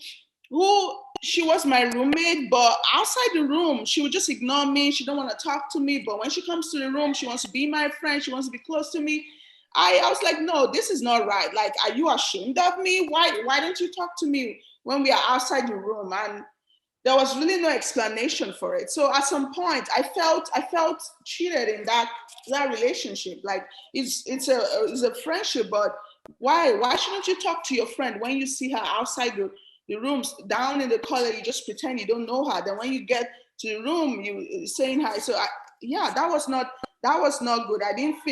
she was my roommate, but outside the room, she would just ignore me. She don't want to talk to me. But when she comes to the room, she wants to be my friend. She wants to be close to me. I was like, no, this is not right. Like, are you ashamed of me? Why don't you talk to me when we are outside the room? And there was really no explanation for it. So at some point, I felt cheated in that relationship. Like it's a friendship, but why shouldn't you talk to your friend when you see her outside the rooms down in the corner? You just pretend you don't know her. Then when you get to the room, you saying hi. So yeah, that was not good. I didn't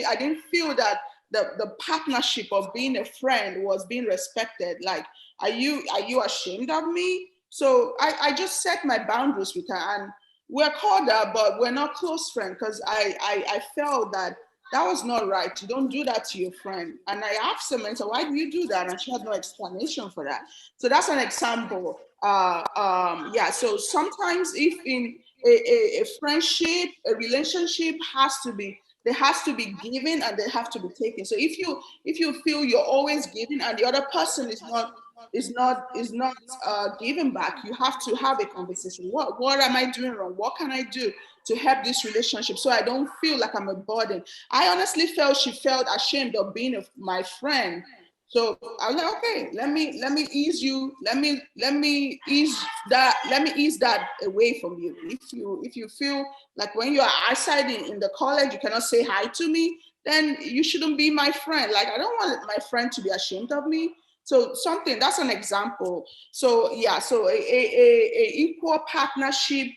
feel that the partnership of being a friend was being respected. Like, are you ashamed of me? So I just set my boundaries with her, and we're called up, but we're not close friends because I felt that that was not right. You don't do that to your friend. And I asked her, and said, why do you do that? And she had no explanation for that. So that's an example. Yeah. So sometimes if in a friendship, a relationship there has to be given and they have to be taken. So if you feel you're always giving and the other person is not giving back, you have to have a conversation. What am I doing wrong? What can I do to help this relationship so I don't feel like I'm a burden? I honestly felt she felt ashamed of being my friend. So I was like, okay, let me ease you, let me ease that away from you. If you feel like when you are outside in the college, you cannot say hi to me, then you shouldn't be my friend. Like I don't want my friend to be ashamed of me. So something that's an example. So yeah, so a equal partnership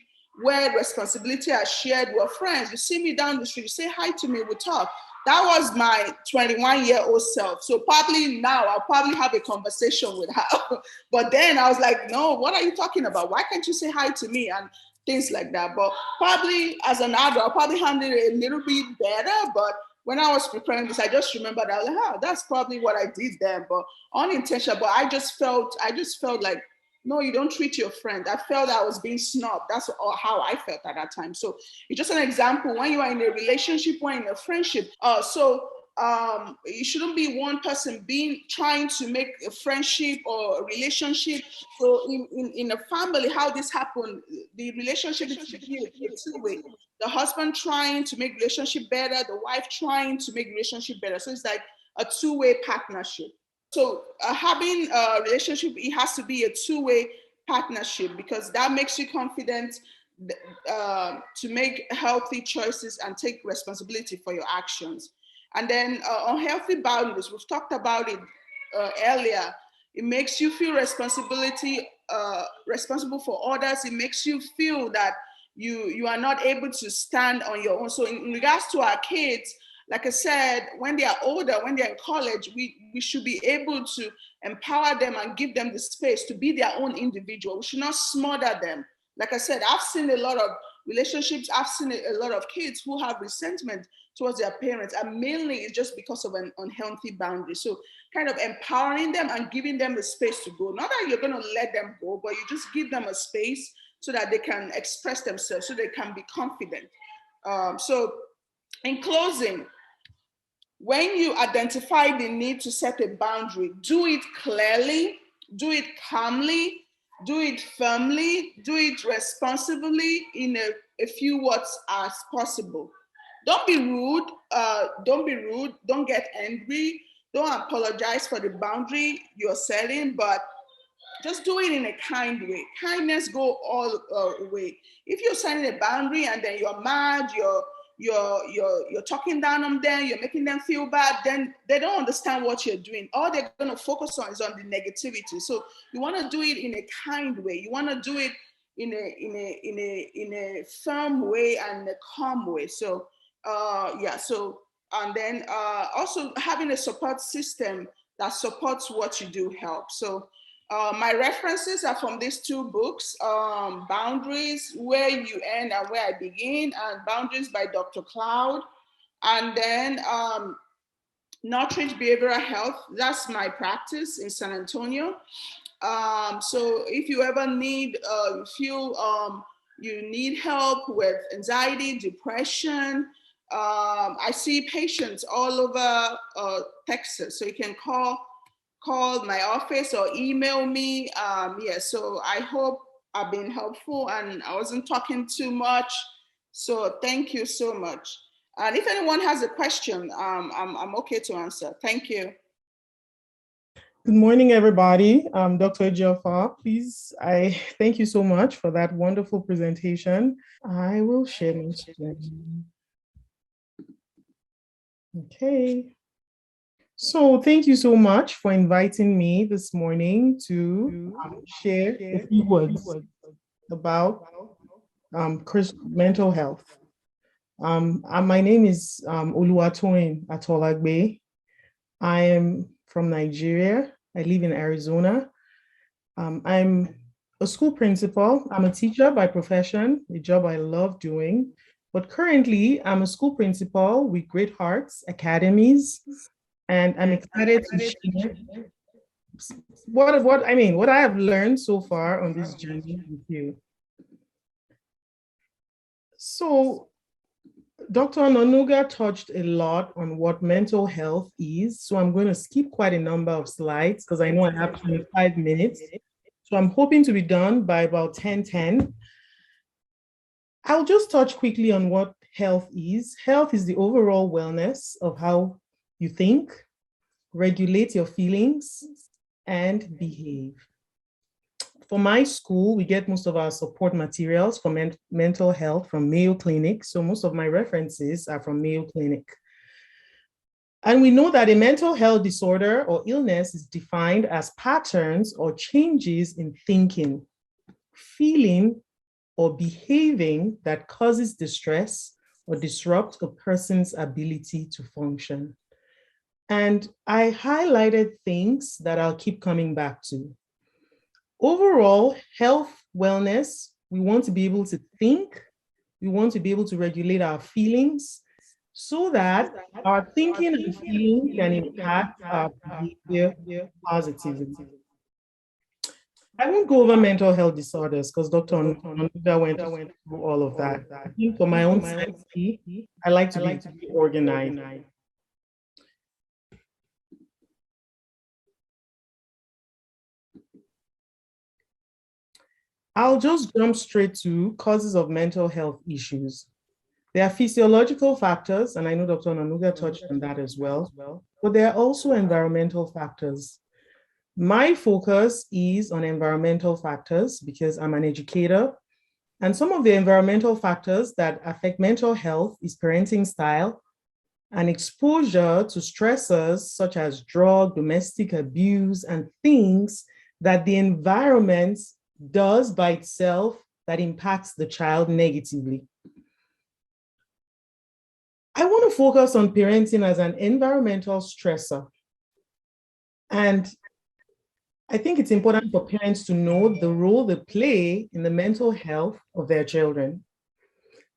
where responsibility are shared. We're friends. You see me down the street, you say hi to me, we talk. That was my 21-year-old self. So probably now I'll probably have a conversation with her. But then I was like, no, what are you talking about? Why can't you say hi to me? And things like that. But probably as an adult, I'll probably handle it a little bit better. But when I was preparing this, I just remembered I was like, oh, that's probably what I did then, but unintentional. But I just felt like, no, you don't treat your friend. I felt I was being snubbed. That's how I felt at that time. So it's just an example when you are in a relationship, when in a friendship. It shouldn't be one person being trying to make a friendship or a relationship. So in a family, how this happened, the relationship is a two-way. The husband trying to make relationship better, the wife trying to make relationship better. So it's like a two-way partnership. So having a relationship, it has to be a two-way partnership because that makes you confident to make healthy choices and take responsibility for your actions. And then unhealthy boundaries, we've talked about it earlier. It makes you feel responsible for others. It makes you feel that you are not able to stand on your own. So in regards to our kids, Like I said, when they are older, when they're in college, we should be able to empower them and give them the space to be their own individual. We should not smother them. Like I said, I've seen a lot of relationships, I've seen a lot of kids who have resentment towards their parents, and mainly it's just because of an unhealthy boundary. So kind of empowering them and giving them the space to go. Not that you're going to let them go, but you just give them a space so that they can express themselves, so they can be confident. So in closing, when you identify the need to set a boundary, do it clearly, do it calmly, do it firmly, do it responsibly in a few words as possible. Don't be rude. Don't be rude. Don't get angry. Don't apologize for the boundary you're setting, but just do it in a kind way. Kindness go all the way. If you're setting a boundary and then you're mad, you're talking down on them, you're making them feel bad, then they don't understand what you're doing. All they're going to focus on is on the negativity. So you want to do it in a kind way. You want to do it in a firm way and a calm way. So yeah. So and then also having a support system that supports what you do helps. So my references are from these two books, Boundaries, Where You End and Where I Begin, and Boundaries by Dr. Cloud. And then Northridge Behavioral Health, that's my practice in San Antonio. So if you ever need, feel you need help with anxiety, depression, I see patients all over Texas. So you can call my office or email me. Yeah, so I hope I've been helpful and I wasn't talking too much. So thank you so much. And if anyone has a question, I'm okay to answer. Thank you. Good morning, everybody. Dr. Ejiofor, please, I thank you so much for that wonderful presentation. I will share my screen. Okay. So thank you so much for inviting me this morning to share a few words about mental health. My name is Oluwatoyin Atolagbe. I am from Nigeria. I live in Arizona. I'm a school principal. I'm a teacher by profession, a job I love doing. But currently, I'm a school principal with Great Hearts Academies, and I'm excited to share what I have learned so far on this journey with you. So, Dr. Ononuga touched a lot on what mental health is. So I'm going to skip quite a number of slides because I know I have 25 minutes. So I'm hoping to be done by about 10:10. I'll just touch quickly on what health is. Health is the overall wellness of how you think, regulate your feelings, and behave. For my school, we get most of our support materials for mental health from Mayo Clinic. So most of my references are from Mayo Clinic. And we know that a mental health disorder or illness is defined as patterns or changes in thinking, feeling, or behaving that causes distress or disrupt a person's ability to function. And I highlighted things that I'll keep coming back to. Overall, health, wellness, we want to be able to think, we want to be able to regulate our feelings so that our thinking and feeling can impact our behavior positively. I won't go over mental health disorders because Dr. Onuga went through all of that. I think for my own safety, I like to be organized. I'll just jump straight to causes of mental health issues. There are physiological factors, and I know Dr. Onuga touched on that as well, but there are also environmental factors. My focus is on environmental factors because I'm an educator, and some of the environmental factors that affect mental health is parenting style and exposure to stressors such as drug, domestic abuse, and things that the environment does by itself that impacts the child negatively. I want to focus on parenting as an environmental stressor. And I think it's important for parents to know the role they play in the mental health of their children.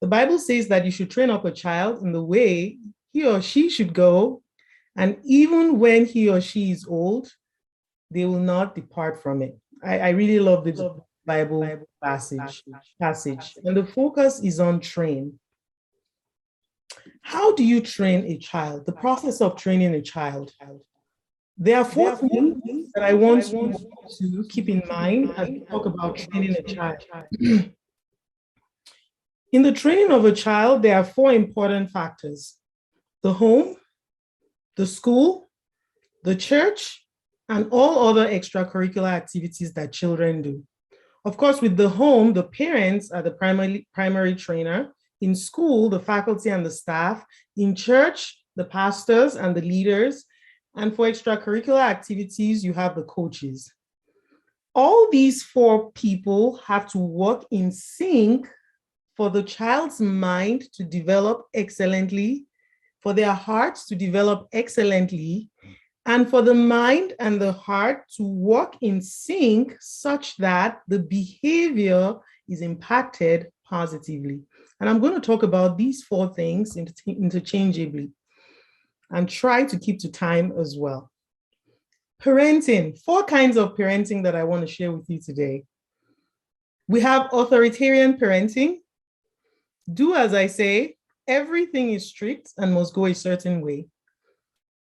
The Bible says that you should train up a child in the way he or she should go, and even when he or she is old, they will not depart from it. I really love this Bible passage. And the focus is on train. How do you train a child? The process of training a child. There are four things that I want you to keep in mind as we talk about training a child. In the training of a child, there are four important factors: the home, the school, the church, and all other extracurricular activities that children do. Of course, with the home, the parents are the primary trainer. In school, the faculty and the staff. In church, the pastors and the leaders. And for extracurricular activities, you have the coaches. All these four people have to work in sync for the child's mind to develop excellently, for their hearts to develop excellently, and for the mind and the heart to work in sync such that the behavior is impacted positively. And I'm going to talk about these four things interchangeably and try to keep to time as well. Parenting, four kinds of parenting that I want to share with you today. We have authoritarian parenting. Do as I say, everything is strict and must go a certain way.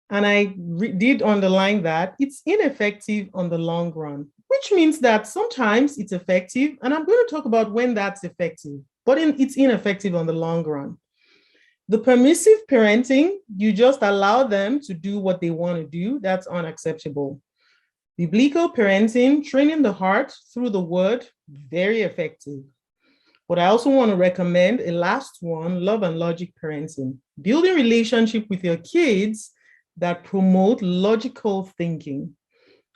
And I did underline that it's ineffective on the long run, which means that sometimes it's effective, and I'm going to talk about when that's effective, but it's ineffective on the long run. The permissive parenting, you just allow them to do what they want to do, that's unacceptable. Biblical parenting, training the heart through the word, very effective. But I also want to recommend a last one, love and logic parenting, building relationship with your kids that promote logical thinking,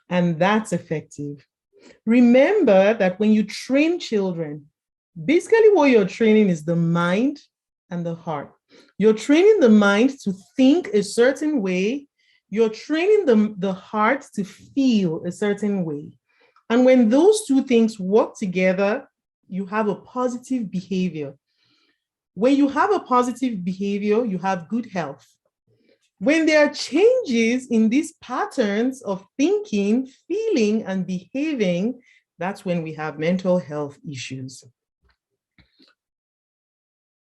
and that's effective. Remember that when you train children, basically what you're training is the mind and the heart. You're training the mind to think a certain way. You're training the heart to feel a certain way. And when those two things work together, you have a positive behavior. When you have a positive behavior, you have good health. When there are changes in these patterns of thinking, feeling, and behaving, that's when we have mental health issues.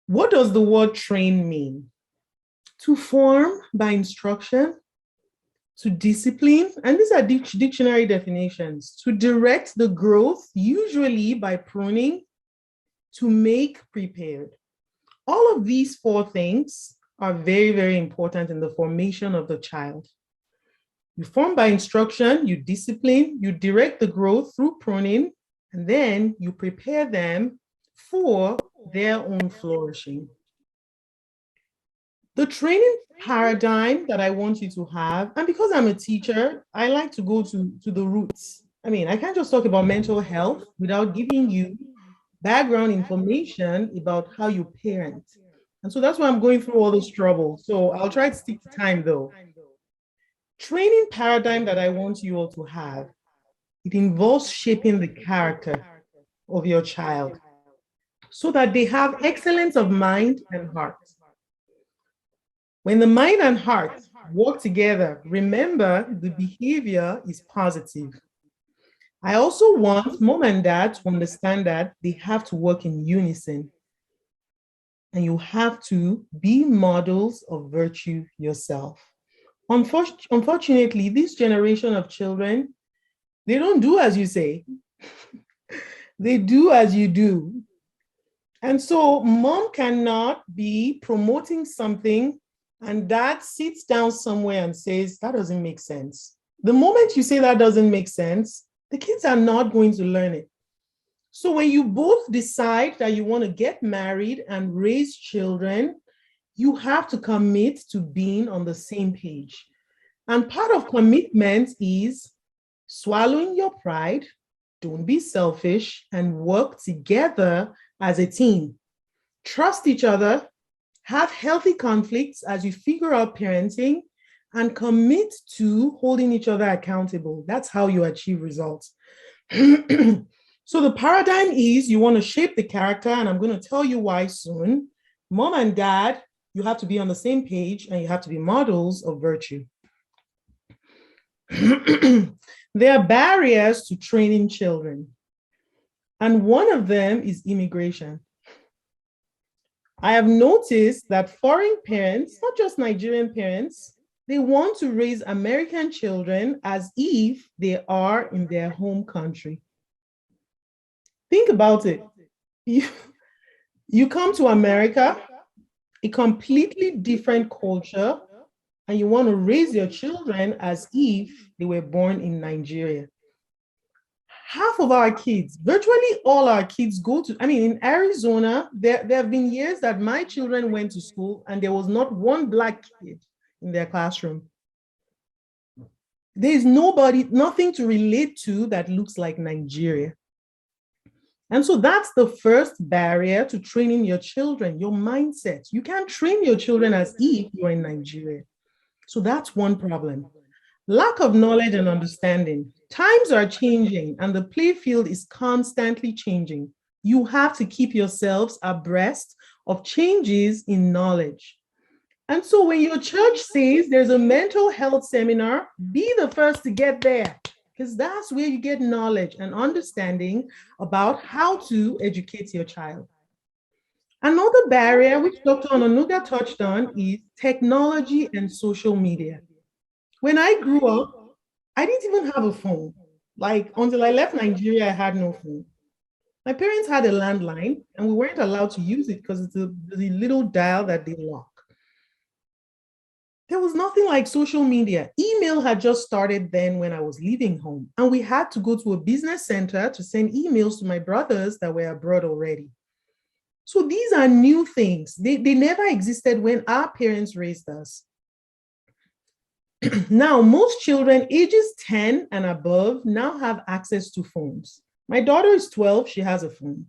What does the word train mean? To form by instruction, to discipline, and these are dictionary definitions, to direct the growth, usually by pruning, to make prepared. All of these four things are very, very important in the formation of the child. You form by instruction, you discipline, you direct the growth through pruning, and then you prepare them for their own flourishing. The training paradigm that I want you to have, and because I'm a teacher, I like to go to the roots. I mean, I can't just talk about mental health without giving you background information about how you parent. And so that's why I'm going through all this trouble. So I'll try to stick to time though. Training paradigm that I want you all to have, it involves shaping the character of your child so that they have excellence of mind and heart. When the mind and heart work together, remember the behavior is positive. I also want mom and dad to understand that they have to work in unison. And you have to be models of virtue yourself. Unfortunately, this generation of children, they don't do as you say. They do as you do. And so mom cannot be promoting something and dad sits down somewhere and says, that doesn't make sense. The moment you say that doesn't make sense, the kids are not going to learn it. So when you both decide that you want to get married and raise children, you have to commit to being on the same page. And part of commitment is swallowing your pride, don't be selfish, and work together as a team. Trust each other, Have healthy conflicts as you figure out parenting, and commit to holding each other accountable. That's how you achieve results. So the paradigm is you want to shape the character, and I'm going to tell you why soon. Mom and dad, you have to be on the same page, and you have to be models of virtue. There are barriers to training children, and one of them is immigration. I have noticed that foreign parents, not just Nigerian parents, they want to raise American children as if they are in their home country. Think about it. You come to America, a completely different culture, and you want to raise your children as if they were born in Nigeria. Half of our kids, virtually all our kids go to, in Arizona, there have been years that my children went to school and there was not one Black kid in their classroom. There's nothing to relate to that looks like Nigeria. And so that's the first barrier to training your children, your mindset. You can't train your children as if you're in Nigeria. So that's one problem. Lack of knowledge and understanding. Times are changing and the play field is constantly changing. You have to keep yourselves abreast of changes in knowledge. And so when your church says there's a mental health seminar, be the first to get there, because that's where you get knowledge and understanding about how to educate your child. Another barrier, which Dr. Ononuga touched on, is technology and social media. When I grew up, I didn't even have a phone. Like, until I left Nigeria, I had no phone. My parents had a landline, and we weren't allowed to use it because it's the little dial that they lock. There was nothing like social media. Email had just started then when I was leaving home, and we had to go to a business center to send emails to my brothers that were abroad already. So these are new things. They never existed when our parents raised us. Now, most children ages 10 and above now have access to phones. My daughter is 12, she has a phone.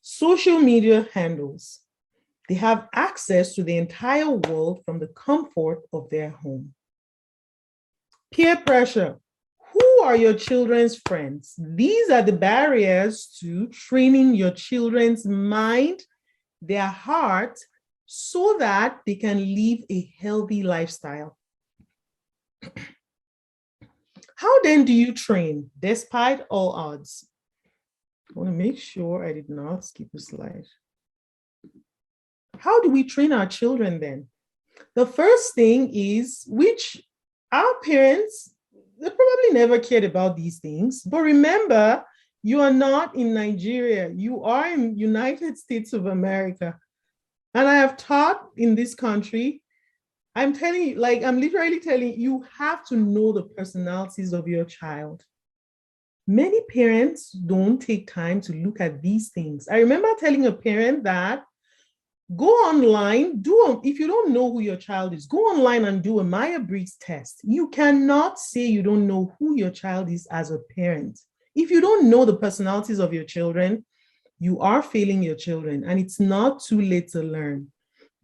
Social media handles. They have access to the entire world from the comfort of their home. Peer pressure. Who are your children's friends? These are the barriers to training your children's mind, their heart, so that they can live a healthy lifestyle. How then do you train despite all odds? I want to make sure I did not skip a slide. How do we train our children then? The first thing is, which our parents, they probably never cared about these things, but remember, you are not in Nigeria, you are in United States of America. And I have taught in this country. I'm telling you, like, I'm literally telling you, you have to know the personalities of your child. Many parents don't take time to look at these things. I remember telling a parent that go online, if you don't know who your child is, go online and do a Myers-Briggs test. You cannot say you don't know who your child is as a parent. If you don't know the personalities of your children, you are failing your children, and it's not too late to learn.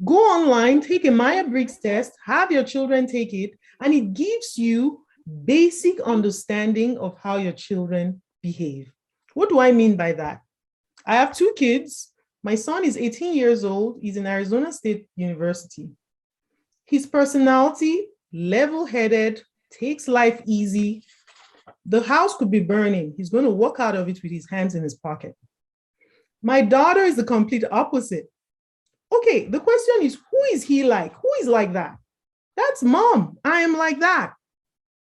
Go online, take a Myers-Briggs test, have your children take it, and it gives you basic understanding of how your children behave. What do I mean by that? I have two kids. My son is 18 years old. He's in Arizona State University. His personality, level-headed, takes life easy. The house could be burning. He's going to walk out of it with his hands in his pocket. My daughter is the complete opposite. Okay, the question is, who is he like? Who is like that? That's mom. I am like that.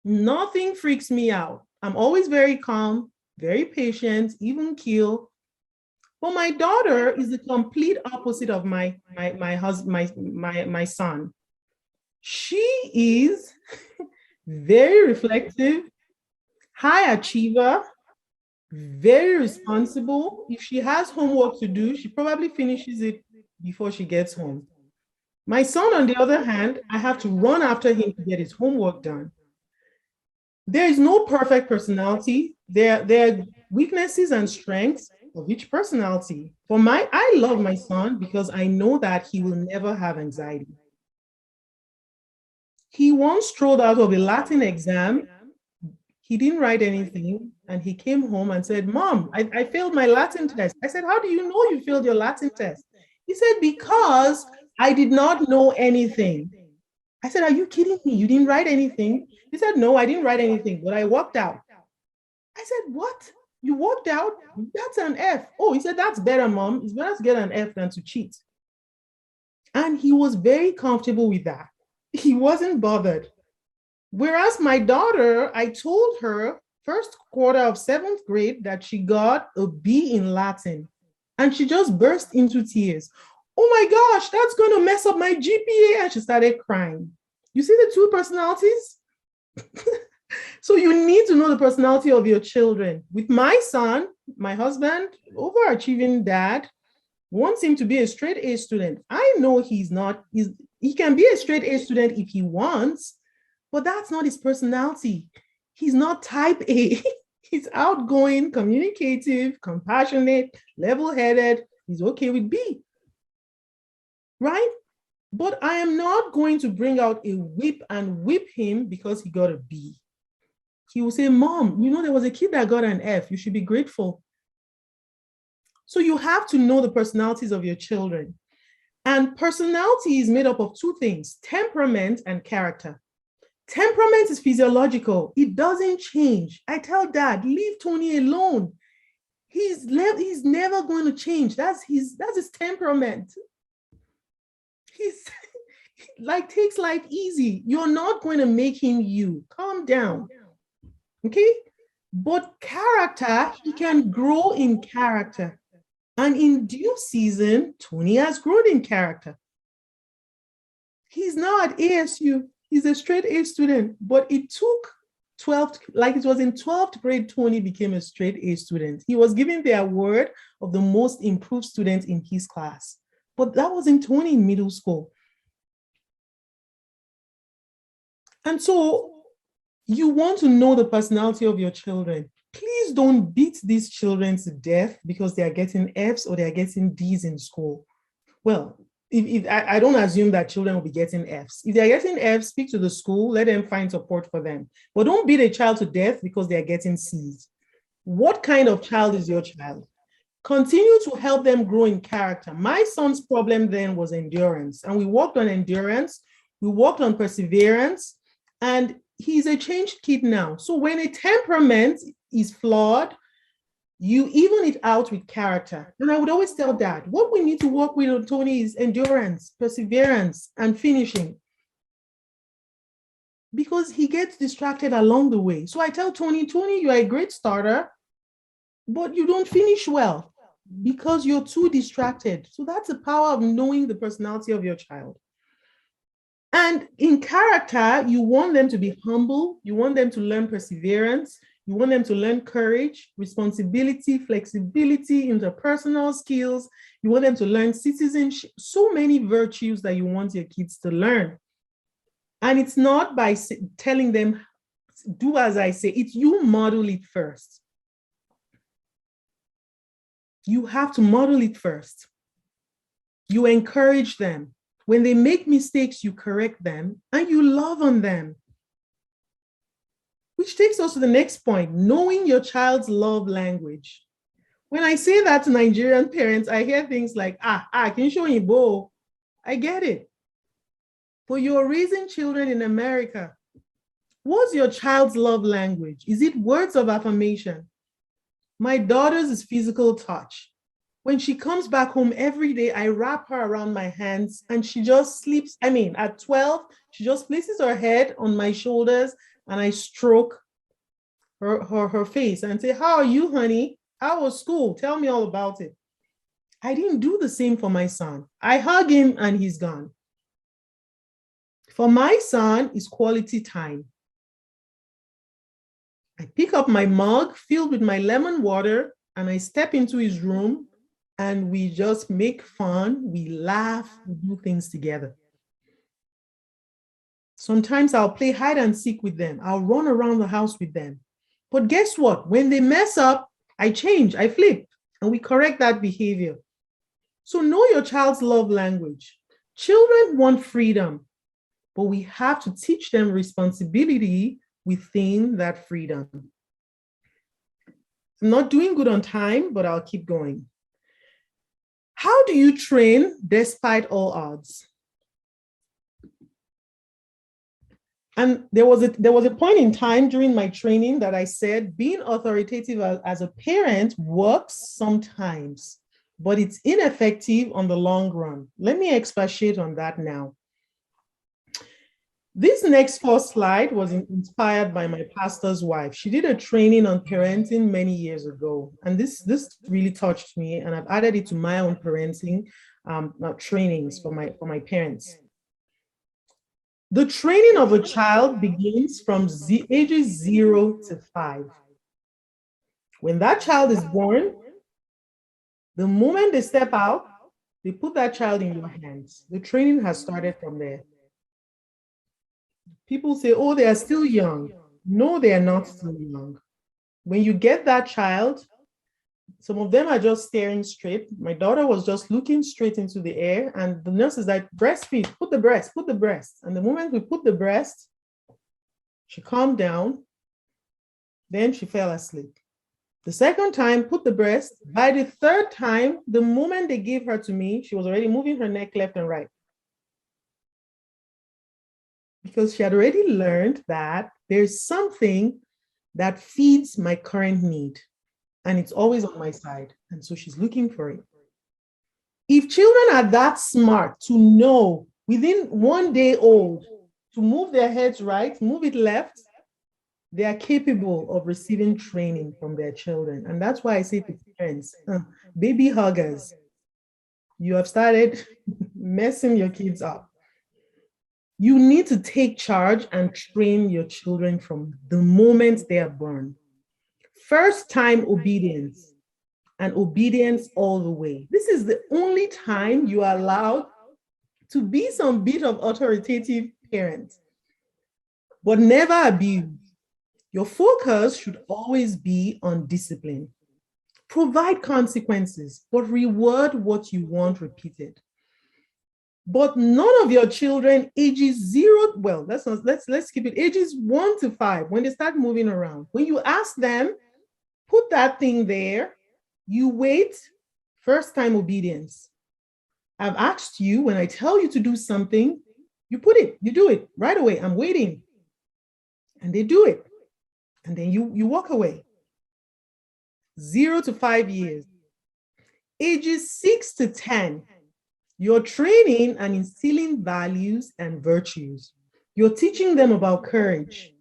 Nothing freaks me out. I'm always very calm, very patient, even keel. But my daughter is the complete opposite of my son. She is very reflective, high achiever, very responsible. If she has homework to do, she probably finishes it before she gets home. My son, on the other hand, I have to run after him to get his homework done. There is no perfect personality. There are weaknesses and strengths, of each personality. I love my son because I know that he will never have anxiety. He once strolled out of a Latin exam. He didn't write anything, and he came home and said, Mom, I failed my Latin test. I said, how do you know you failed your Latin test? He said, because I did not know anything. I said, are you kidding me? You didn't write anything? He said, no, I didn't write anything, but I walked out. I said, what? You walked out? That's an F. Oh, he said, that's better, Mom. It's better to get an F than to cheat. And he was very comfortable with that. He wasn't bothered. Whereas my daughter, I told her first quarter of 7th grade that she got a B in Latin, and she just burst into tears. Oh my gosh, that's going to mess up my GPA. And she started crying. You see the two personalities? So you need to know the personality of your children. With my son, my husband, overachieving dad, wants him to be a straight A student. I know he can be a straight A student if he wants, but that's not his personality. He's not type A. He's outgoing, communicative, compassionate, level-headed. He's okay with B, right? But I am not going to bring out a whip and whip him because he got a B. He will say, Mom, you know, there was a kid that got an F. You should be grateful. So you have to know the personalities of your children. And personality is made up of two things, temperament and character. Temperament is physiological. It doesn't change. I tell Dad, leave Tony alone. He's never going to change. That's his temperament. He's takes life easy. You're not going to make him you. Calm down. Okay? But character, he can grow in character. And in due season, Tony has grown in character. He's now at ASU. He's a straight A student, but it took 12th, like it was in 12th grade, Tony became a straight A student. He was given the award of the most improved student in his class. But that was in Tony in middle school. And so you want to know the personality of your children. Please don't beat these children to death because they are getting Fs or they are getting Ds in school. Well, I don't assume that children will be getting Fs. If they're getting Fs, speak to the school, let them find support for them. But don't beat a child to death because they're getting Cs. What kind of child is your child? Continue to help them grow in character. My son's problem then was endurance, and we worked on endurance, we worked on perseverance, and he's a changed kid now. So when a temperament is flawed, you even it out with character. And I would always tell Dad, what we need to work with on Tony is endurance, perseverance, and finishing. Because he gets distracted along the way. So I tell Tony, you're a great starter, but you don't finish well because you're too distracted. So that's the power of knowing the personality of your child. And in character, you want them to be humble. You want them to learn perseverance. You want them to learn courage, responsibility, flexibility, interpersonal skills. You want them to learn citizenship, so many virtues that you want your kids to learn. And it's not by telling them, do as I say, it's you model it first. You have to model it first. You encourage them. When they make mistakes, you correct them and you love on them. Which takes us to the next point, knowing your child's love language. When I say that to Nigerian parents, I hear things like, can you show me Bo? I get it. For you're raising children in America, what's your child's love language? Is it words of affirmation? My daughter's is physical touch. When she comes back home every day, I wrap her around my hands and she just sleeps. At 12, she just places her head on my shoulders and I stroke her face and say, how are you, honey? How was school? Tell me all about it. I didn't do the same for my son. I hug him and he's gone. For my son, it's quality time. I pick up my mug filled with my lemon water and I step into his room and we just make fun, we laugh, we do things together. Sometimes I'll play hide and seek with them. I'll run around the house with them. But guess what? When they mess up, I change, I flip. and we correct that behavior. So know your child's love language. Children want freedom, but we have to teach them responsibility within that freedom. I'm not doing good on time, but I'll keep going. How do you train despite all odds? And there was a point in time during my training that I said being authoritative as a parent works sometimes, but it's ineffective on the long run. Let me expatiate on that now. This next 4 slide was inspired by my pastor's wife. She did a training on parenting many years ago, and this really touched me, and I've added it to my own parenting trainings for my parents. The training of a child begins from ages 0 to 5. When that child is born, the moment they step out, they put that child in your hands. The training has started from there. People say, oh, they are still young. No, they are not still young. When you get that child, some of them are just staring straight. My daughter was just looking straight into the air, and the nurse is like, breastfeed, put the breast. And the moment we put the breast, she calmed down. Then she fell asleep. The second time, put the breast. By the third time, the moment they gave her to me, she was already moving her neck left and right. Because she had already learned that there's something that feeds my current need, and it's always on my side. And so she's looking for it. If children are that smart to know within 1 day old to move their heads right, move it left, they are capable of receiving training from their children. And that's why I say to parents, baby huggers, you have started messing your kids up. You need to take charge and train your children from the moment they are born. First time obedience, and obedience all the way. This is the only time you are allowed to be some bit of authoritative parent, but never abuse. Your focus should always be on discipline. Provide consequences, but reward what you want repeated. But none of your children ages 0, well, let's keep it ages 1 to 5, when they start moving around. When you ask them, put that thing there, you wait, first time obedience. I've asked you, when I tell you to do something, you put it, you do it right away. I'm waiting. And they do it. And then you walk away. 0 to 5 years. Ages 6 to 10, you're training and instilling values and virtues. You're teaching them about courage.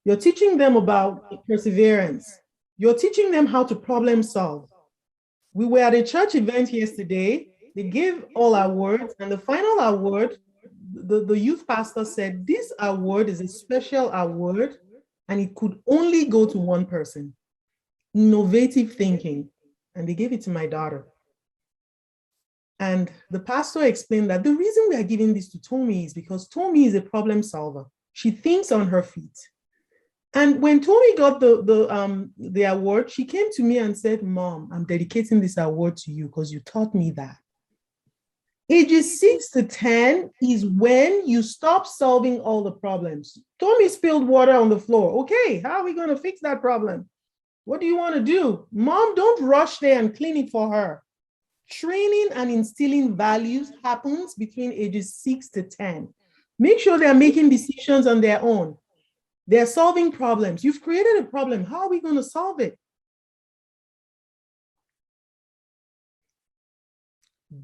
You're teaching them about perseverance. You're teaching them how to problem solve. We were at a church event yesterday. They gave all awards, and the final award, the youth pastor said, this award is a special award, and it could only go to one person. Innovative thinking. And they gave it to my daughter. And the pastor explained that the reason we are giving this to Tommy is because Tommy is a problem solver. She thinks on her feet. And when Tommy got the award, she came to me and said, Mom, I'm dedicating this award to you because you taught me that. Ages 6 to 10 is when you stop solving all the problems. Tommy spilled water on the floor. Okay, how are we going to fix that problem? What do you want to do? Mom, don't rush there and clean it for her. Training and instilling values happens between ages 6 to 10. Make sure they're making decisions on their own. They're solving problems. You've created a problem. How are we going to solve it?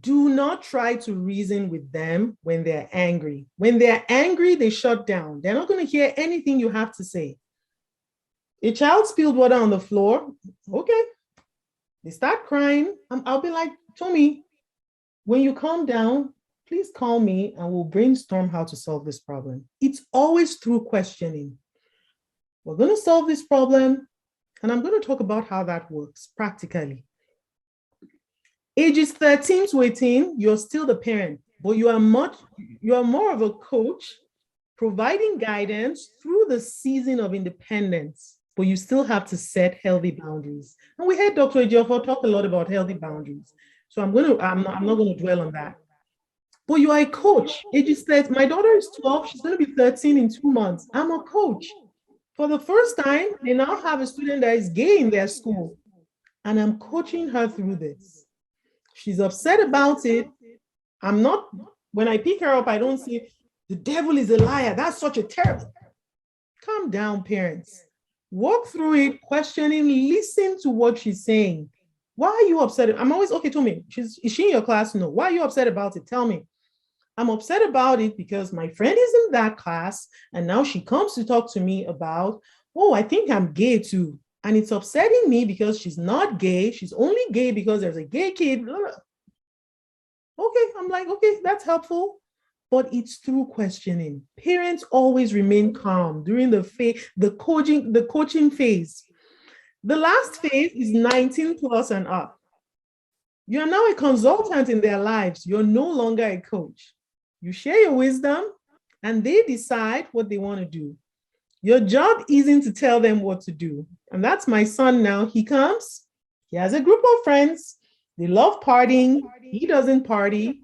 Do not try to reason with them when they're angry. When they're angry, they shut down. They're not going to hear anything you have to say. A child spilled water on the floor. Okay. They start crying. I'll be like, Tommy, when you calm down, please call me and we'll brainstorm how to solve this problem. It's always through questioning. We're going to solve this problem, and I'm going to talk about how that works practically. Ages 13 to 18, you're still the parent, but you are more of a coach, providing guidance through the season of independence but you still have to set healthy boundaries. And we heard Dr. Ejiofor talk a lot about healthy boundaries. So I'm not going to dwell on that. But you are a coach. Age is 30. My daughter is 12. She's going to be 13 in 2 months. I'm a coach. For the first time, they now have a student that is gay in their school. And I'm coaching her through this. She's upset about it. When I pick her up, I don't say, the devil is a liar. That's such a terrible. Calm down, parents. Walk through it, questioning, listen to what she's saying. Why are you upset? I'm always, okay, tell me, is she in your class? No. Why are you upset about it? Tell me. I'm upset about it because my friend is in that class, and now she comes to talk to me about, oh, I think I'm gay too. And it's upsetting me because she's not gay. She's only gay because there's a gay kid. Blah, blah. Okay, I'm like, okay, that's helpful. But it's through questioning. Parents always remain calm during the coaching phase. The last phase is 19 plus and up. You're now a consultant in their lives. You're no longer a coach. You share your wisdom and they decide what they want to do. Your job isn't to tell them what to do. And that's my son now. He comes, he has a group of friends. They love partying. He doesn't party.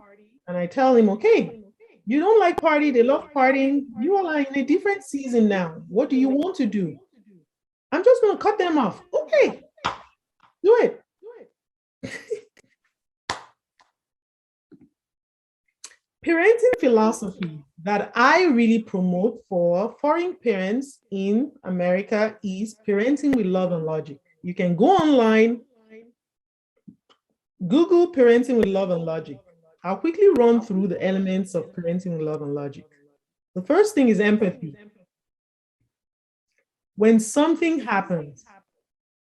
And I tell him, okay, you don't like party. They love partying. You all are in a different season now. What do you want to do? I'm just going to cut them off. Okay, do it. Parenting philosophy that I really promote for foreign parents in America is parenting with love and logic. You can go online, Google parenting with love and logic. I'll quickly run through the elements of parenting with love and logic. The first thing is empathy. When something happens,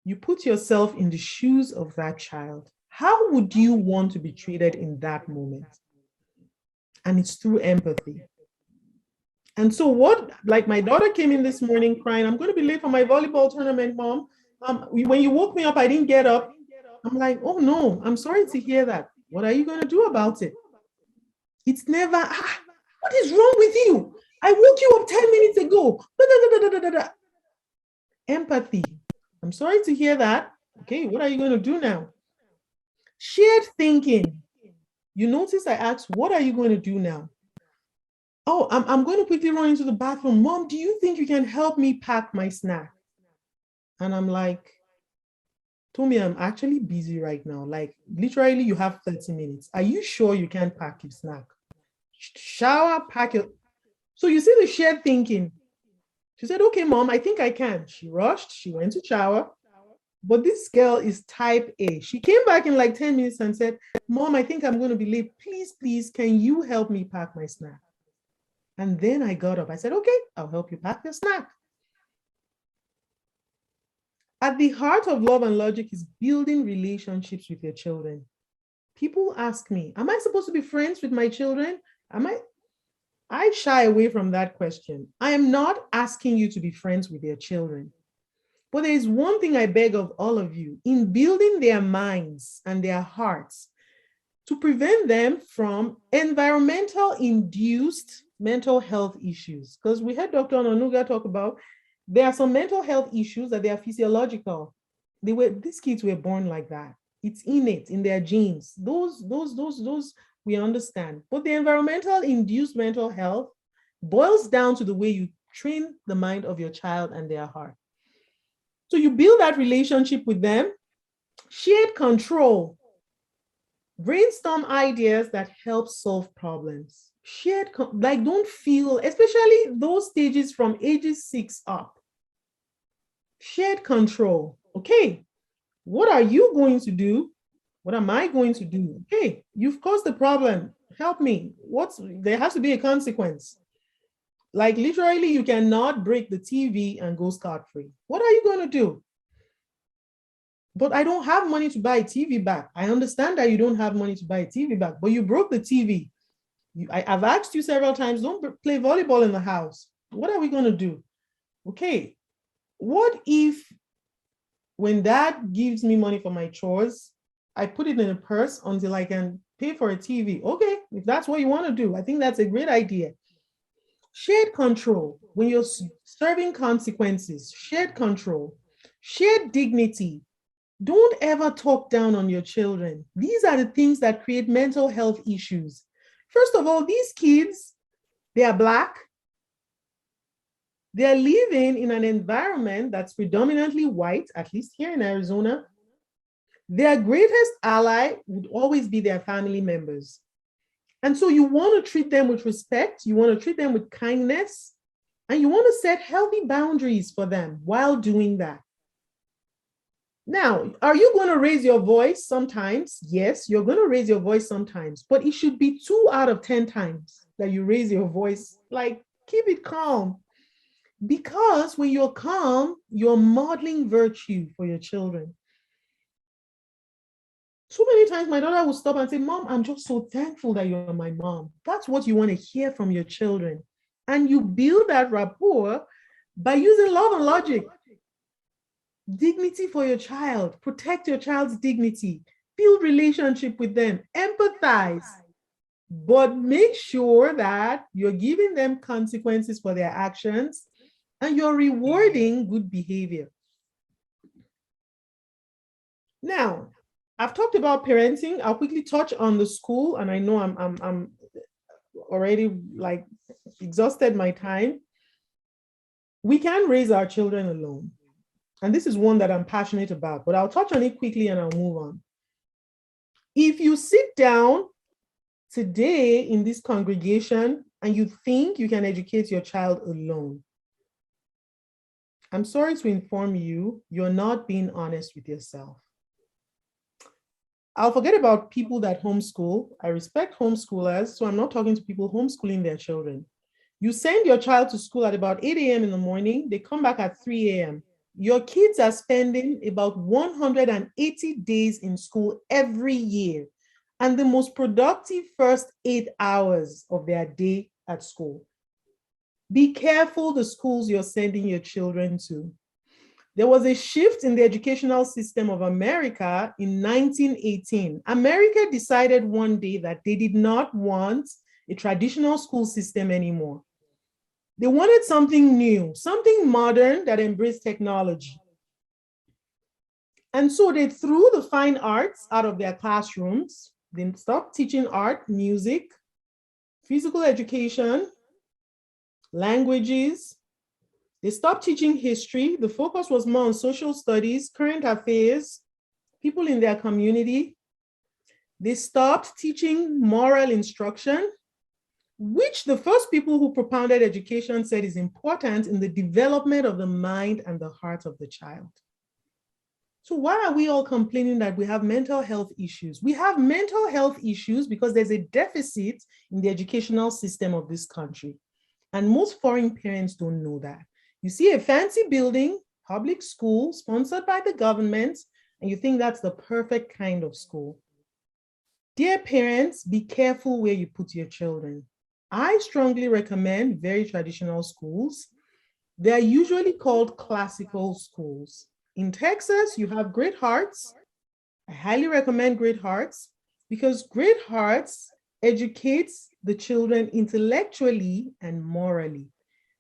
you put yourself in the shoes of that child. How would you want to be treated in that moment? And it's through empathy. And so like my daughter came in this morning crying, I'm going to be late for my volleyball tournament, Mom. When you woke me up, I didn't get up. I'm like, oh no, I'm sorry to hear that. What are you going to do about it? It's never, what is wrong with you? I woke you up 10 minutes ago. Empathy. I'm sorry to hear that. Okay, what are you going to do now? Shared thinking. You notice I asked, what are you going to do now? Oh, I'm going to quickly run into the bathroom. Mom, do you think you can help me pack my snack? And I'm like, Tommy, I'm actually busy right now. Like, literally, you have 30 minutes. Are you sure you can pack your snack? Shower, pack it. So you see the shared thinking. She said, okay, Mom, I think I can. She rushed. She went to shower. But this girl is type A. She came back in like 10 minutes and said, Mom, I think I'm going to be late. Please, can you help me pack my snack? And then I got up. I said, okay, I'll help you pack your snack. At the heart of love and logic is building relationships with your children. People ask me, am I supposed to be friends with my children? I shy away from that question. I am not asking you to be friends with your children. But there is one thing I beg of all of you, in building their minds and their hearts to prevent them from environmental induced mental health issues. Because we heard Dr. Onanuga talk about, there are some mental health issues that they are physiological. These kids were born like that. It's innate in their genes. Those we understand. But the environmental induced mental health boils down to the way you train the mind of your child and their heart. So you build that relationship with them, shared control, brainstorm ideas that help solve problems. Don't feel, especially those stages from ages 6 up. Shared control. Okay, what are you going to do? What am I going to do? Okay, you've caused the problem. Help me. There has to be a consequence. Like literally, you cannot break the TV and go scot-free. What are you going to do? But I don't have money to buy a TV back. I understand that you don't have money to buy a TV back, but you broke the TV. I've asked you several times, don't play volleyball in the house. What are we going to do? Okay, what if when Dad gives me money for my chores, I put it in a purse until I can pay for a TV? Okay, if that's what you want to do, I think that's a great idea. Shared control, when you're serving consequences, shared control, shared dignity. Don't ever talk down on your children. These are the things that create mental health issues. First of all, these kids, they are Black. They're living in an environment that's predominantly white, at least here in Arizona. Their greatest ally would always be their family members. And so you want to treat them with respect, you want to treat them with kindness, and you want to set healthy boundaries for them while doing that. Now, are you going to raise your voice sometimes? Yes, you're going to raise your voice sometimes, but it should be 2 out of 10 times that you raise your voice. Like, keep it calm. Because when you're calm, you're modeling virtue for your children. So many times my daughter will stop and say, Mom, I'm just so thankful that you're my mom. That's what you want to hear from your children. And you build that rapport by using love and logic. Dignity for your child, protect your child's dignity, build relationship with them, empathize, but make sure that you're giving them consequences for their actions and you're rewarding good behavior. Now, I've talked about parenting. I'll quickly touch on the school, and I know I'm already like exhausted my time. We can raise our children alone. And this is one that I'm passionate about, but I'll touch on it quickly and I'll move on. If you sit down today in this congregation and you think you can educate your child alone, I'm sorry to inform you, you're not being honest with yourself. I'll forget about people that homeschool. I respect homeschoolers, so I'm not talking to people homeschooling their children. You send your child to school at about 8 a.m. in the morning, they come back at 3 a.m. Your kids are spending about 180 days in school every year, and the most productive first 8 hours of their day at school. Be careful the schools you're sending your children to. There was a shift in the educational system of America in 1918. America decided one day that they did not want a traditional school system anymore. They wanted something new, something modern that embraced technology. And so they threw the fine arts out of their classrooms. They stopped teaching art, music, physical education, languages. They stopped teaching history. The focus was more on social studies, current affairs, people in their community. They stopped teaching moral instruction, which the first people who propounded education said is important in the development of the mind and the heart of the child. So why are we all complaining that we have mental health issues? We have mental health issues because there's a deficit in the educational system of this country. And most foreign parents don't know that. You see a fancy building, public school, sponsored by the government, and you think that's the perfect kind of school. Dear parents, be careful where you put your children. I strongly recommend very traditional schools. They're usually called classical schools. In Texas, you have Great Hearts. I highly recommend Great Hearts because Great Hearts educates the children intellectually and morally.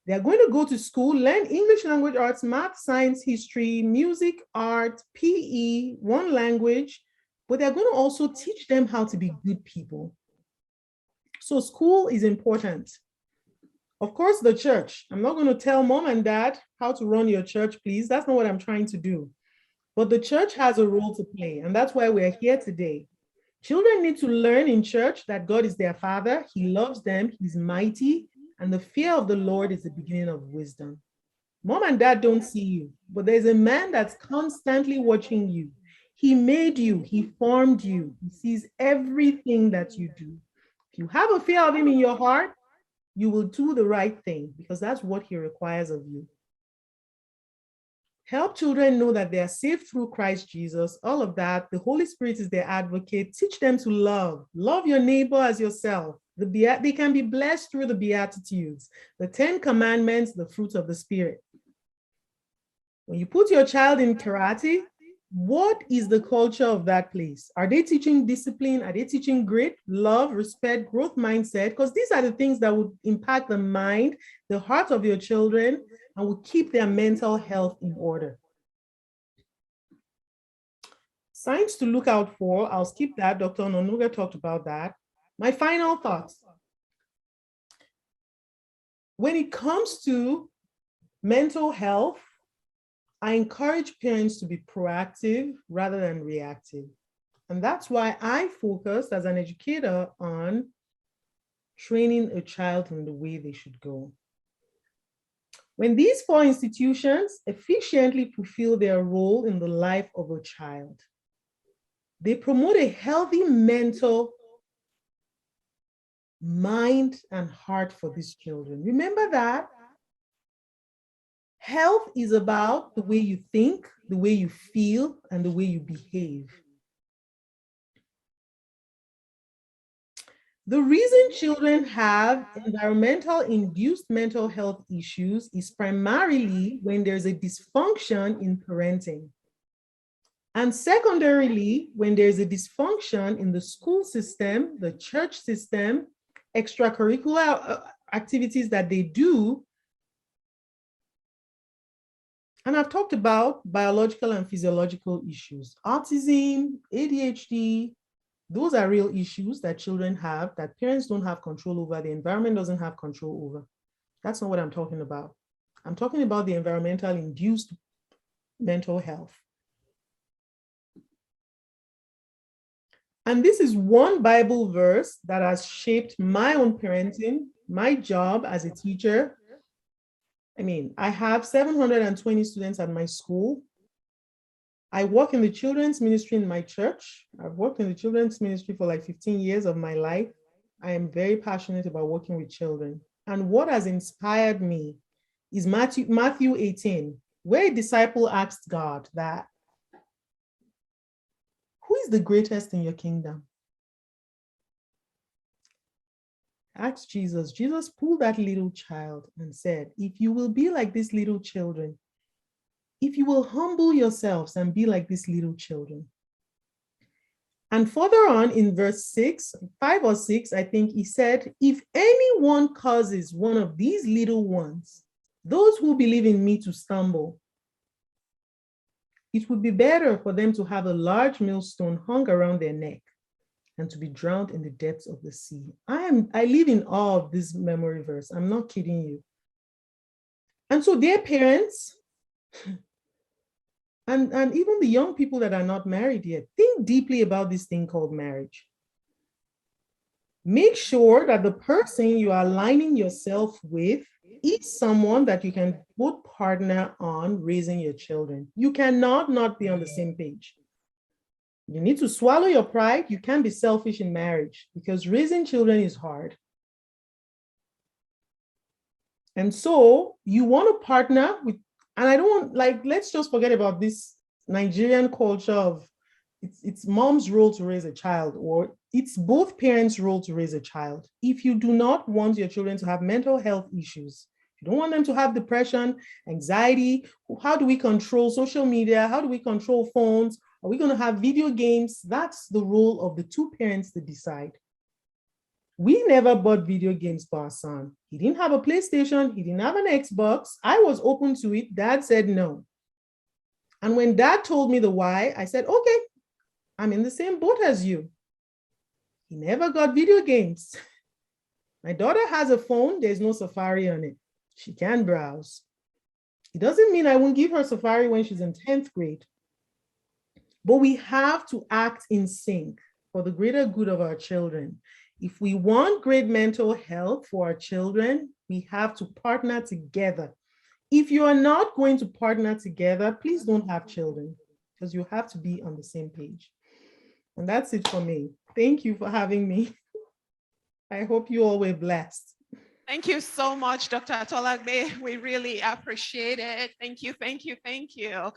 They're going to go to school, learn English language arts, math, science, history, music, art, PE, one language, but they're going to also teach them how to be good people. So school is important. Of course, the church. I'm not going to tell mom and dad how to run your church, please. That's not what I'm trying to do. But the church has a role to play, and that's why we're here today. Children need to learn in church that God is their father. He loves them. He's mighty. And the fear of the Lord is the beginning of wisdom. Mom and dad don't see you, but there's a man that's constantly watching you. He made you. He formed you. He sees everything that you do. If you have a fear of him in your heart, you will do the right thing because that's what he requires of you. Help children know that they are saved through Christ Jesus, all of that. The Holy Spirit is their advocate. Teach them to love. Love your neighbor as yourself. They can be blessed through the Beatitudes, the 10 Commandments, the fruits of the Spirit. When you put your child in karate, What is the culture of that place? Are they teaching discipline? Are they teaching grit, love, respect, growth mindset? Because these are the things that would impact the mind, the heart of your children, and will keep their mental health in order. Signs to look out for, I'll skip that. Dr. Ononuga talked about that. My final thoughts. When it comes to mental health, I encourage parents to be proactive rather than reactive. And that's why I focused as an educator on training a child in the way they should go. When these 4 institutions efficiently fulfill their role in the life of a child, they promote a healthy mental mind and heart for these children. Remember that health is about the way you think, the way you feel, and the way you behave. The reason children have environmental induced mental health issues is primarily when there's a dysfunction in parenting. And secondarily, when there's a dysfunction in the school system, the church system, extracurricular activities that they do. And I've talked about biological and physiological issues. Autism, ADHD, those are real issues that children have that parents don't have control over, the environment doesn't have control over. That's not what I'm talking about. I'm talking about the environmental induced mental health. And this is one Bible verse that has shaped my own parenting, my job as a teacher. I mean, I have 720 students at my school. I work in the children's ministry in my church. I've worked in the children's ministry for like 15 years of my life. I am very passionate about working with children. And what has inspired me is Matthew 18, where a disciple asked God that, who is the greatest in your kingdom? Asked Jesus. Jesus pulled that little child and said, if you will be like these little children, if you will humble yourselves and be like these little children. And further on in verse 6, 5 or 6, I think he said, if anyone causes one of these little ones, those who believe in me, to stumble, it would be better for them to have a large millstone hung around their neck and to be drowned in the depths of the sea. I live in awe of this memory verse. I'm not kidding you. And so their parents, and even the young people that are not married yet, think deeply about this thing called marriage. Make sure that the person you are aligning yourself with is someone that you can both partner on raising your children. You cannot not be on the same page. You need to swallow your pride. You can't be selfish in marriage because raising children is hard. And so you want to partner with, and I don't want, like, let's just forget about this Nigerian culture of it's mom's role to raise a child, or it's both parents' role to raise a child. If you do not want your children to have mental health issues, you don't want them to have depression, anxiety, how do we control social media? How do we control phones? Are we going to have video games? That's the role of the two parents to decide. We never bought video games for our son. He didn't have a PlayStation. He didn't have an Xbox. I was open to it. Dad said no. And when Dad told me the why, I said, okay, I'm in the same boat as you. He never got video games. My daughter has a phone. There's no Safari on it. She can browse. It doesn't mean I won't give her Safari when she's in 10th grade. But we have to act in sync for the greater good of our children. If we want great mental health for our children, we have to partner together. If you are not going to partner together, please don't have children, because you have to be on the same page. And that's it for me. Thank you for having me. I hope you all were blessed. Thank you so much, Dr. Atolagbe. We really appreciate it. Thank you, thank you, thank you.